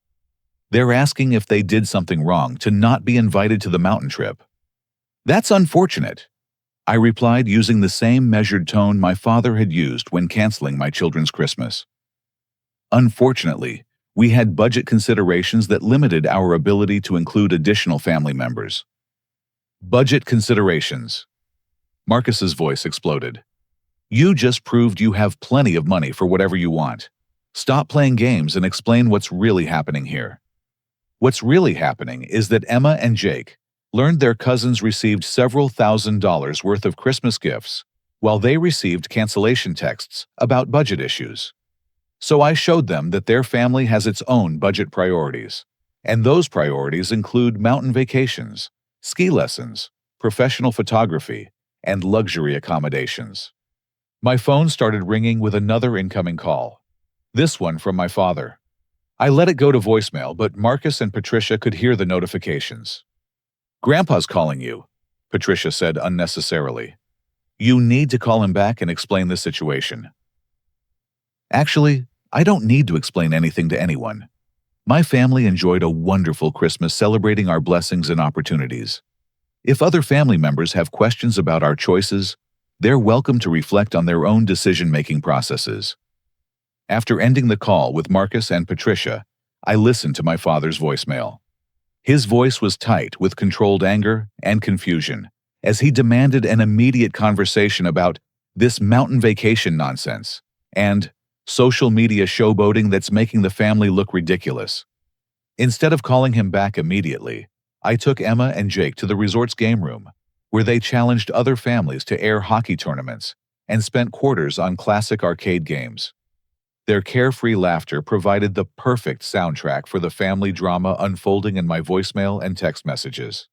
They're asking if they did something wrong to not be invited to the mountain trip." "That's unfortunate," I replied using the same measured tone my father had used when canceling my children's Christmas. "Unfortunately, we had budget considerations that limited our ability to include additional family members." "Budget considerations." Marcus's voice exploded. "You just proved you have plenty of money for whatever you want. Stop playing games and explain what's really happening here." What's really happening is that Emma and Jake learned their cousins received several $1,000s worth of Christmas gifts, while they received cancellation texts about budget issues. So I showed them that their family has its own budget priorities, and those priorities include mountain vacations, ski lessons, professional photography, and luxury accommodations. My phone started ringing with another incoming call, this one from my father. I let it go to voicemail, but Marcus and Patricia could hear the notifications. "Grandpa's calling you," Patricia said unnecessarily. "You need to call him back and explain the situation." "Actually, I don't need to explain anything to anyone. My family enjoyed a wonderful Christmas celebrating our blessings and opportunities. If other family members have questions about our choices, they're welcome to reflect on their own decision-making processes. After ending the call with Marcus and Patricia, I listened to my father's voicemail. His voice was tight with controlled anger and confusion, as he demanded an immediate conversation about this mountain vacation nonsense and social media showboating that's making the family look ridiculous. Instead of calling him back immediately, I took Emma and Jake to the resort's game room, where they challenged other families to air hockey tournaments and spent quarters on classic arcade games. Their carefree laughter provided the perfect soundtrack for the family drama unfolding in my voicemail and text messages.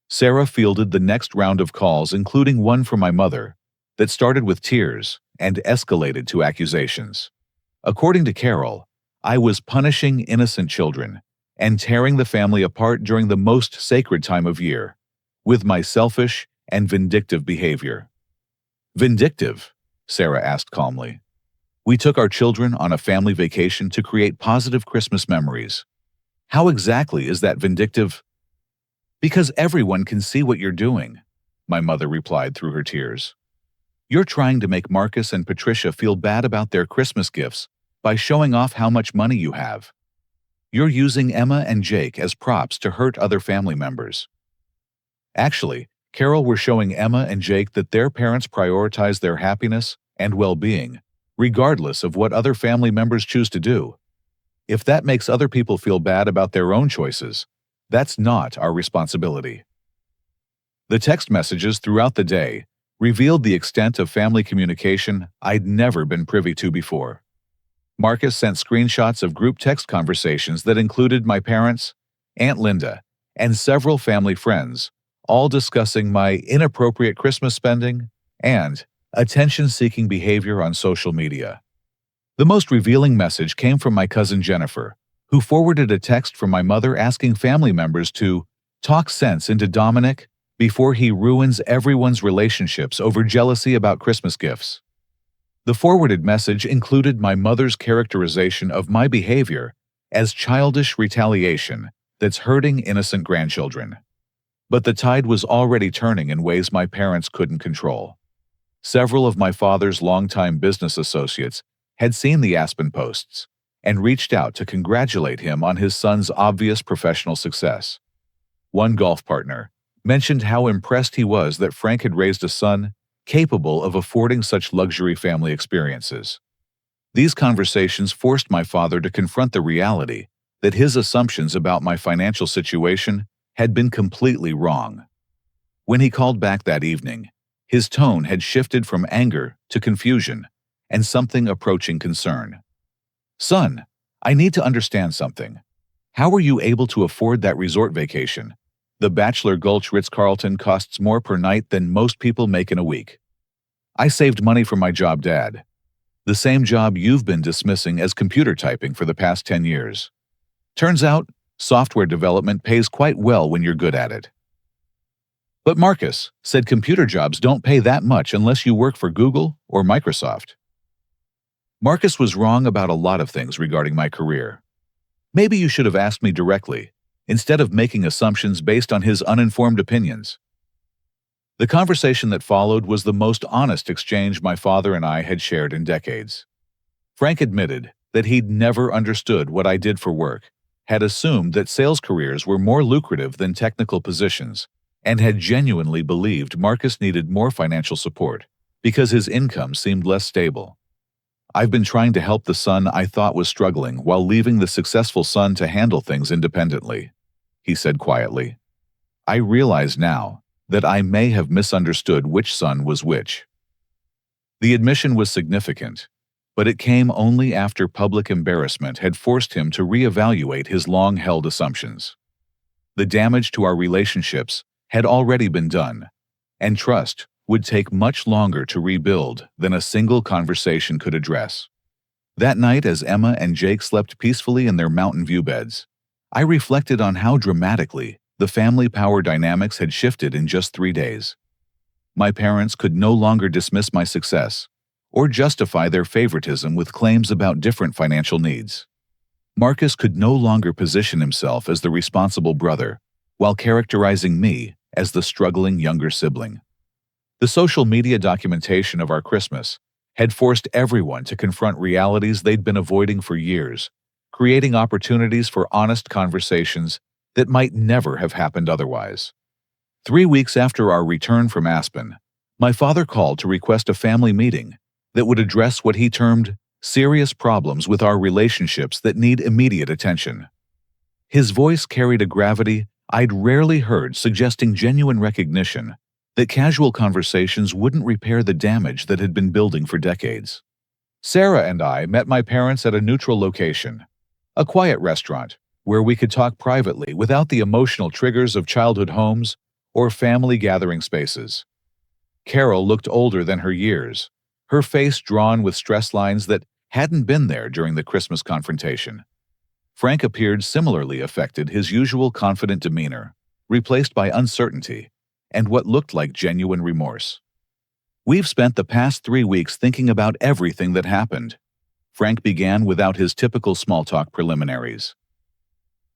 Sarah fielded the next round of calls, including one from my mother, that started with tears and escalated to accusations. According to Carol, I was punishing innocent children and tearing the family apart during the most sacred time of year, with my selfish and vindictive behavior. Vindictive? Sarah asked calmly. We took our children on a family vacation to create positive Christmas memories. How exactly is that vindictive? Because everyone can see what you're doing, my mother replied through her tears. You're trying to make Marcus and Patricia feel bad about their Christmas gifts by showing off how much money you have. You're using Emma and Jake as props to hurt other family members. Actually, Carol were showing Emma and Jake that their parents prioritize their happiness and well-being, regardless of what other family members choose to do. If that makes other people feel bad about their own choices, that's not our responsibility. The text messages throughout the day revealed the extent of family communication I'd never been privy to before. Marcus sent screenshots of group text conversations that included my parents, Aunt Linda, and several family friends, all discussing my inappropriate Christmas spending and attention-seeking behavior on social media. The most revealing message came from my cousin Jennifer, who forwarded a text from my mother asking family members to talk sense into Dominic before he ruins everyone's relationships over jealousy about Christmas gifts. The forwarded message included my mother's characterization of my behavior as childish retaliation that's hurting innocent grandchildren. But the tide was already turning in ways my parents couldn't control. Several of my father's longtime business associates had seen the Aspen posts and reached out to congratulate him on his son's obvious professional success. One golf partner mentioned how impressed he was that Frank had raised a son capable of affording such luxury family experiences. These conversations forced my father to confront the reality that his assumptions about my financial situation had been completely wrong. When he called back that evening, his tone had shifted from anger to confusion and something approaching concern. Son, I need to understand something. How were you able to afford that resort vacation? The Bachelor Gulch Ritz-Carlton costs more per night than most people make in a week. I saved money from my job, Dad. The same job you've been dismissing as computer typing for the past 10 years. Turns out, software development pays quite well when you're good at it. But Marcus said computer jobs don't pay that much unless you work for Google or Microsoft. Marcus was wrong about a lot of things regarding my career. Maybe you should have asked me directly, instead of making assumptions based on his uninformed opinions. The conversation that followed was the most honest exchange my father and I had shared in decades. Frank admitted that he'd never understood what I did for work, had assumed that sales careers were more lucrative than technical positions, and had genuinely believed Marcus needed more financial support because his income seemed less stable. I've been trying to help the son I thought was struggling while leaving the successful son to handle things independently, he said quietly. I realize now that I may have misunderstood which son was which. The admission was significant, but it came only after public embarrassment had forced him to reevaluate his long-held assumptions. The damage to our relationships had already been done, and trust would take much longer to rebuild than a single conversation could address. That night, as Emma and Jake slept peacefully in their Mountain View beds, I reflected on how dramatically the family power dynamics had shifted in just 3 days. My parents could no longer dismiss my success or justify their favoritism with claims about different financial needs. Marcus could no longer position himself as the responsible brother while characterizing me as the struggling younger sibling. The social media documentation of our Christmas had forced everyone to confront realities they'd been avoiding for years, creating opportunities for honest conversations that might never have happened otherwise. 3 weeks after our return from Aspen, my father called to request a family meeting that would address what he termed serious problems with our relationships that need immediate attention. His voice carried a gravity I'd rarely heard, suggesting genuine recognition that casual conversations wouldn't repair the damage that had been building for decades. Sarah and I met my parents at a neutral location, a quiet restaurant where we could talk privately without the emotional triggers of childhood homes or family gathering spaces. Carol looked older than her years, her face drawn with stress lines that hadn't been there during the Christmas confrontation. Frank appeared similarly affected, his usual confident demeanor replaced by uncertainty and what looked like genuine remorse. "We've spent the past 3 weeks thinking about everything that happened," Frank began without his typical small-talk preliminaries.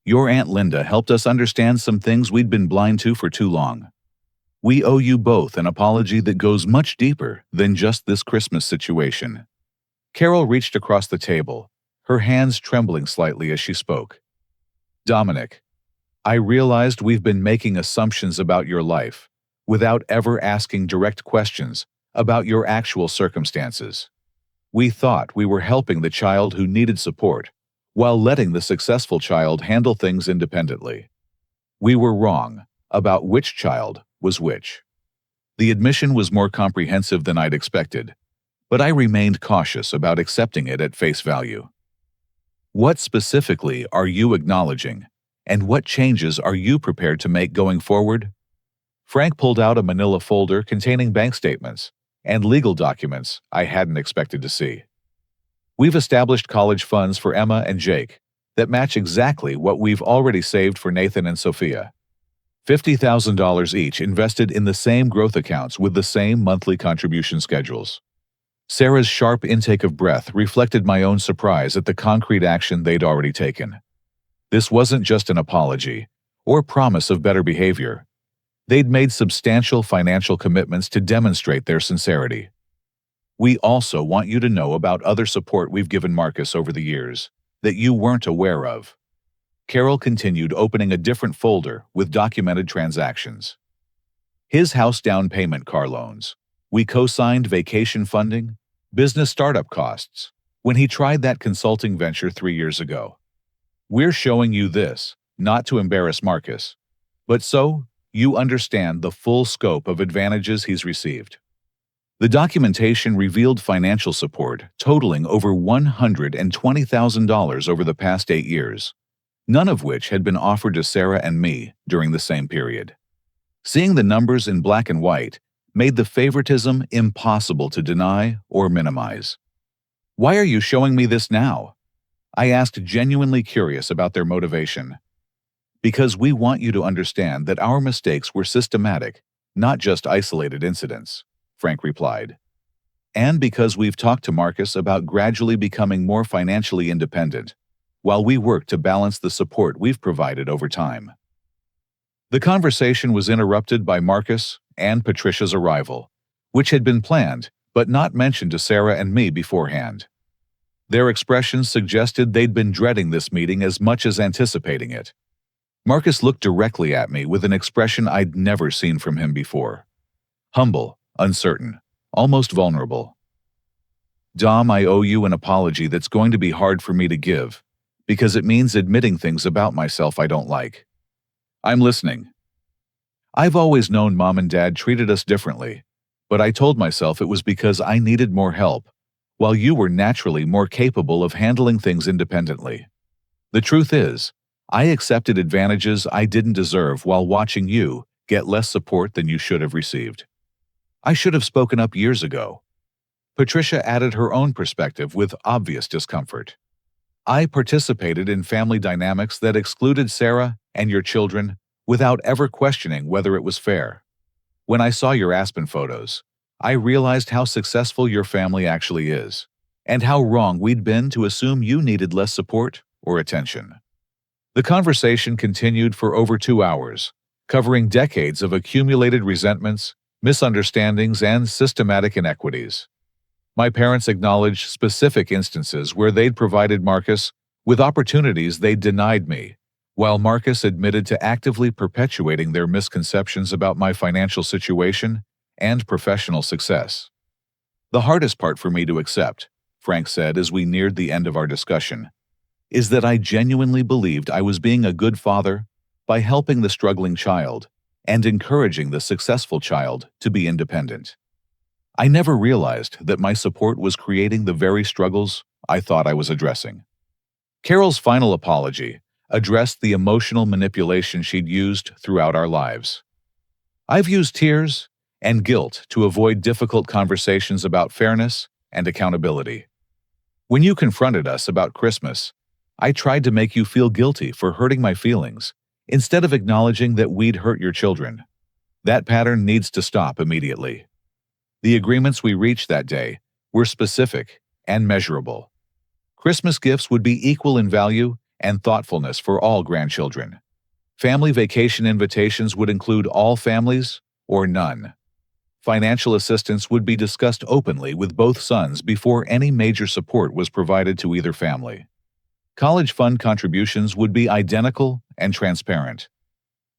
"Your Aunt Linda helped us understand some things we'd been blind to for too long. We owe you both an apology that goes much deeper than just this Christmas situation." Carol reached across the table, her hands trembling slightly as she spoke. "Dominic, I realized we've been making assumptions about your life without ever asking direct questions about your actual circumstances. We thought we were helping the child who needed support while letting the successful child handle things independently. We were wrong about which child was which." The admission was more comprehensive than I'd expected, but I remained cautious about accepting it at face value. "What specifically are you acknowledging, and what changes are you prepared to make going forward?" Frank pulled out a manila folder containing bank statements and legal documents I hadn't expected to see. "We've established college funds for Emma and Jake that match exactly what we've already saved for Nathan and Sophia. $50,000 each, invested in the same growth accounts with the same monthly contribution schedules." Sarah's sharp intake of breath reflected my own surprise at the concrete action they'd already taken. This wasn't just an apology or promise of better behavior. They'd made substantial financial commitments to demonstrate their sincerity. "We also want you to know about other support we've given Marcus over the years that you weren't aware of." Carol continued, opening a different folder with documented transactions. "His house down payment, car loans. We co-signed vacation funding, business startup costs, when he tried that consulting venture 3 years ago. We're showing you this, not to embarrass Marcus, but so you understand the full scope of advantages he's received." The documentation revealed financial support totaling over $120,000 over the past 8 years, none of which had been offered to Sarah and me during the same period. Seeing the numbers in black and white made the favoritism impossible to deny or minimize. "Why are you showing me this now?" I asked, genuinely curious about their motivation. "Because we want you to understand that our mistakes were systematic, not just isolated incidents," Frank replied. "And because we've talked to Marcus about gradually becoming more financially independent, while we work to balance the support we've provided over time." The conversation was interrupted by Marcus and Patricia's arrival, which had been planned but not mentioned to Sarah and me beforehand. Their expressions suggested they'd been dreading this meeting as much as anticipating it. Marcus looked directly at me with an expression I'd never seen from him before. Humble, uncertain, almost vulnerable. "Dom, I owe you an apology that's going to be hard for me to give, because it means admitting things about myself I don't like." "I'm listening." "I've always known Mom and Dad treated us differently, but I told myself it was because I needed more help, while you were naturally more capable of handling things independently. The truth is, I accepted advantages I didn't deserve while watching you get less support than you should have received. I should have spoken up years ago." Patricia added her own perspective with obvious discomfort. "I participated in family dynamics that excluded Sarah and your children without ever questioning whether it was fair. When I saw your Aspen photos, I realized how successful your family actually is, and how wrong we'd been to assume you needed less support or attention." The conversation continued for over 2 hours, covering decades of accumulated resentments, misunderstandings, and systematic inequities. My parents acknowledged specific instances where they'd provided Marcus with opportunities they denied me, while Marcus admitted to actively perpetuating their misconceptions about my financial situation and professional success. The hardest part for me to accept, Frank said as we neared the end of our discussion, is that I genuinely believed I was being a good father by helping the struggling child and encouraging the successful child to be independent. I never realized that my support was creating the very struggles I thought I was addressing. Carol's final apology addressed the emotional manipulation she'd used throughout our lives. I've used tears and guilt to avoid difficult conversations about fairness and accountability. When you confronted us about Christmas, I tried to make you feel guilty for hurting my feelings, instead of acknowledging that we'd hurt your children. That pattern needs to stop immediately. The agreements we reached that day were specific and measurable. Christmas gifts would be equal in value and thoughtfulness for all grandchildren. Family vacation invitations would include all families or none. Financial assistance would be discussed openly with both sons before any major support was provided to either family. College fund contributions would be identical and transparent.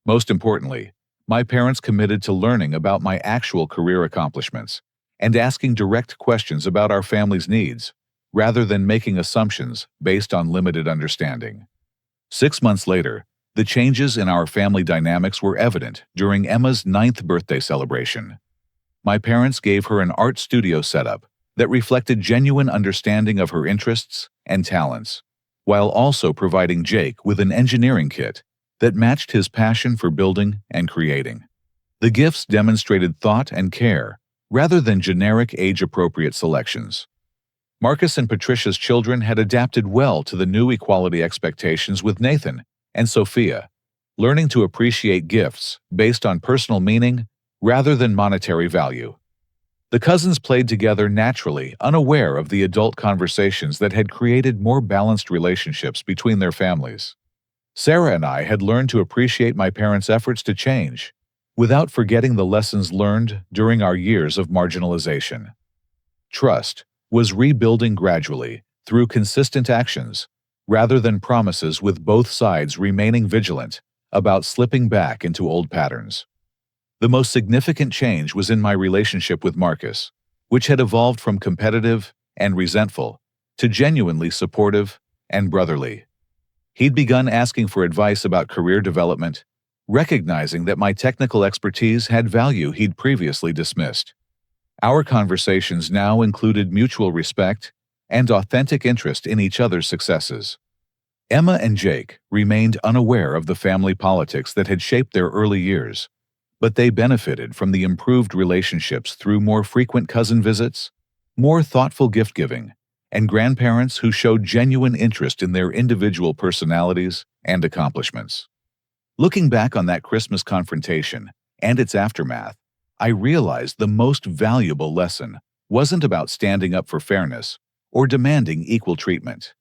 Most importantly, my parents committed to learning about my actual career accomplishments and asking direct questions about our family's needs, rather than making assumptions based on limited understanding. 6 months later, the changes in our family dynamics were evident during Emma's 9th birthday celebration. My parents gave her an art studio setup that reflected genuine understanding of her interests and talents, while also providing Jake with an engineering kit that matched his passion for building and creating. The gifts demonstrated thought and care, rather than generic age-appropriate selections. Marcus and Patricia's children had adapted well to the new equality expectations with Nathan and Sophia, learning to appreciate gifts based on personal meaning rather than monetary value. The cousins played together naturally, unaware of the adult conversations that had created more balanced relationships between their families. Sarah and I had learned to appreciate my parents' efforts to change, without forgetting the lessons learned during our years of marginalization. Trust was rebuilding gradually through consistent actions, rather than promises, with both sides remaining vigilant about slipping back into old patterns. The most significant change was in my relationship with Marcus, which had evolved from competitive and resentful to genuinely supportive and brotherly. He'd begun asking for advice about career development, recognizing that my technical expertise had value he'd previously dismissed. Our conversations now included mutual respect and authentic interest in each other's successes. Emma and Jake remained unaware of the family politics that had shaped their early years, but they benefited from the improved relationships through more frequent cousin visits, more thoughtful gift-giving, and grandparents who showed genuine interest in their individual personalities and accomplishments. Looking back on that Christmas confrontation and its aftermath, I realized the most valuable lesson wasn't about standing up for fairness or demanding equal treatment.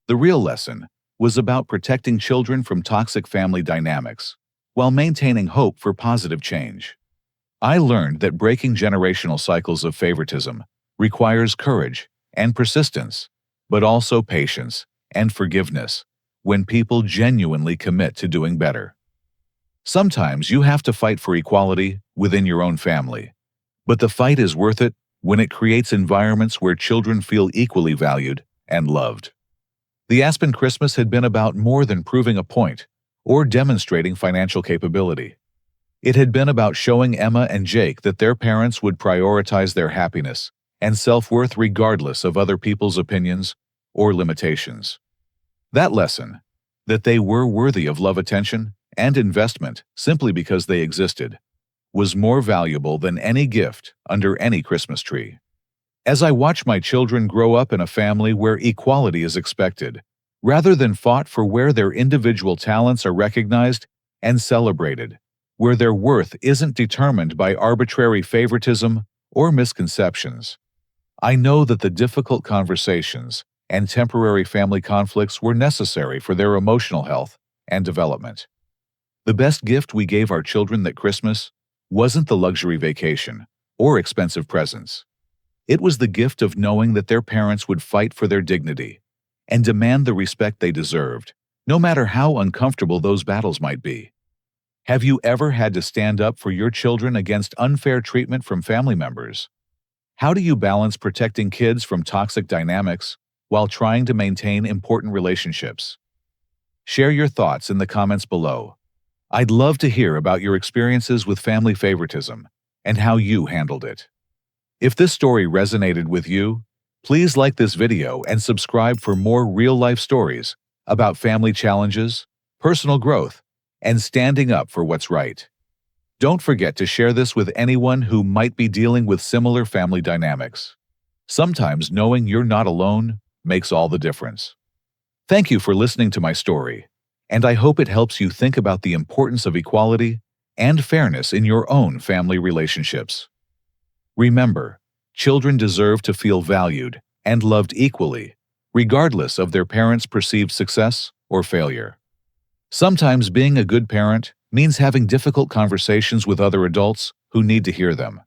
The real lesson was about protecting children from toxic family dynamics while maintaining hope for positive change. I learned that breaking generational cycles of favoritism requires courage and persistence, but also patience and forgiveness when people genuinely commit to doing better. Sometimes you have to fight for equality within your own family, but the fight is worth it when it creates environments where children feel equally valued and loved. The Aspen Christmas had been about more than proving a point or demonstrating financial capability. It had been about showing Emma and Jake that their parents would prioritize their happiness and self-worth regardless of other people's opinions or limitations. That lesson, that they were worthy of love, attention, and investment simply because they existed, was more valuable than any gift under any Christmas tree. As I watch my children grow up in a family where equality is expected, rather than fought for, where their individual talents are recognized and celebrated, where their worth isn't determined by arbitrary favoritism or misconceptions, I know that the difficult conversations and temporary family conflicts were necessary for their emotional health and development. The best gift we gave our children that Christmas wasn't the luxury vacation or expensive presents. It was the gift of knowing that their parents would fight for their dignity and demand the respect they deserved, no matter how uncomfortable those battles might be. Have you ever had to stand up for your children against unfair treatment from family members? How do you balance protecting kids from toxic dynamics while trying to maintain important relationships? Share your thoughts in the comments below. I'd love to hear about your experiences with family favoritism and how you handled it. If this story resonated with you, please like this video and subscribe for more real-life stories about family challenges, personal growth, and standing up for what's right. Don't forget to share this with anyone who might be dealing with similar family dynamics. Sometimes knowing you're not alone makes all the difference. Thank you for listening to my story, and I hope it helps you think about the importance of equality and fairness in your own family relationships. Remember, children deserve to feel valued and loved equally, regardless of their parents' perceived success or failure. Sometimes being a good parent means having difficult conversations with other adults who need to hear them.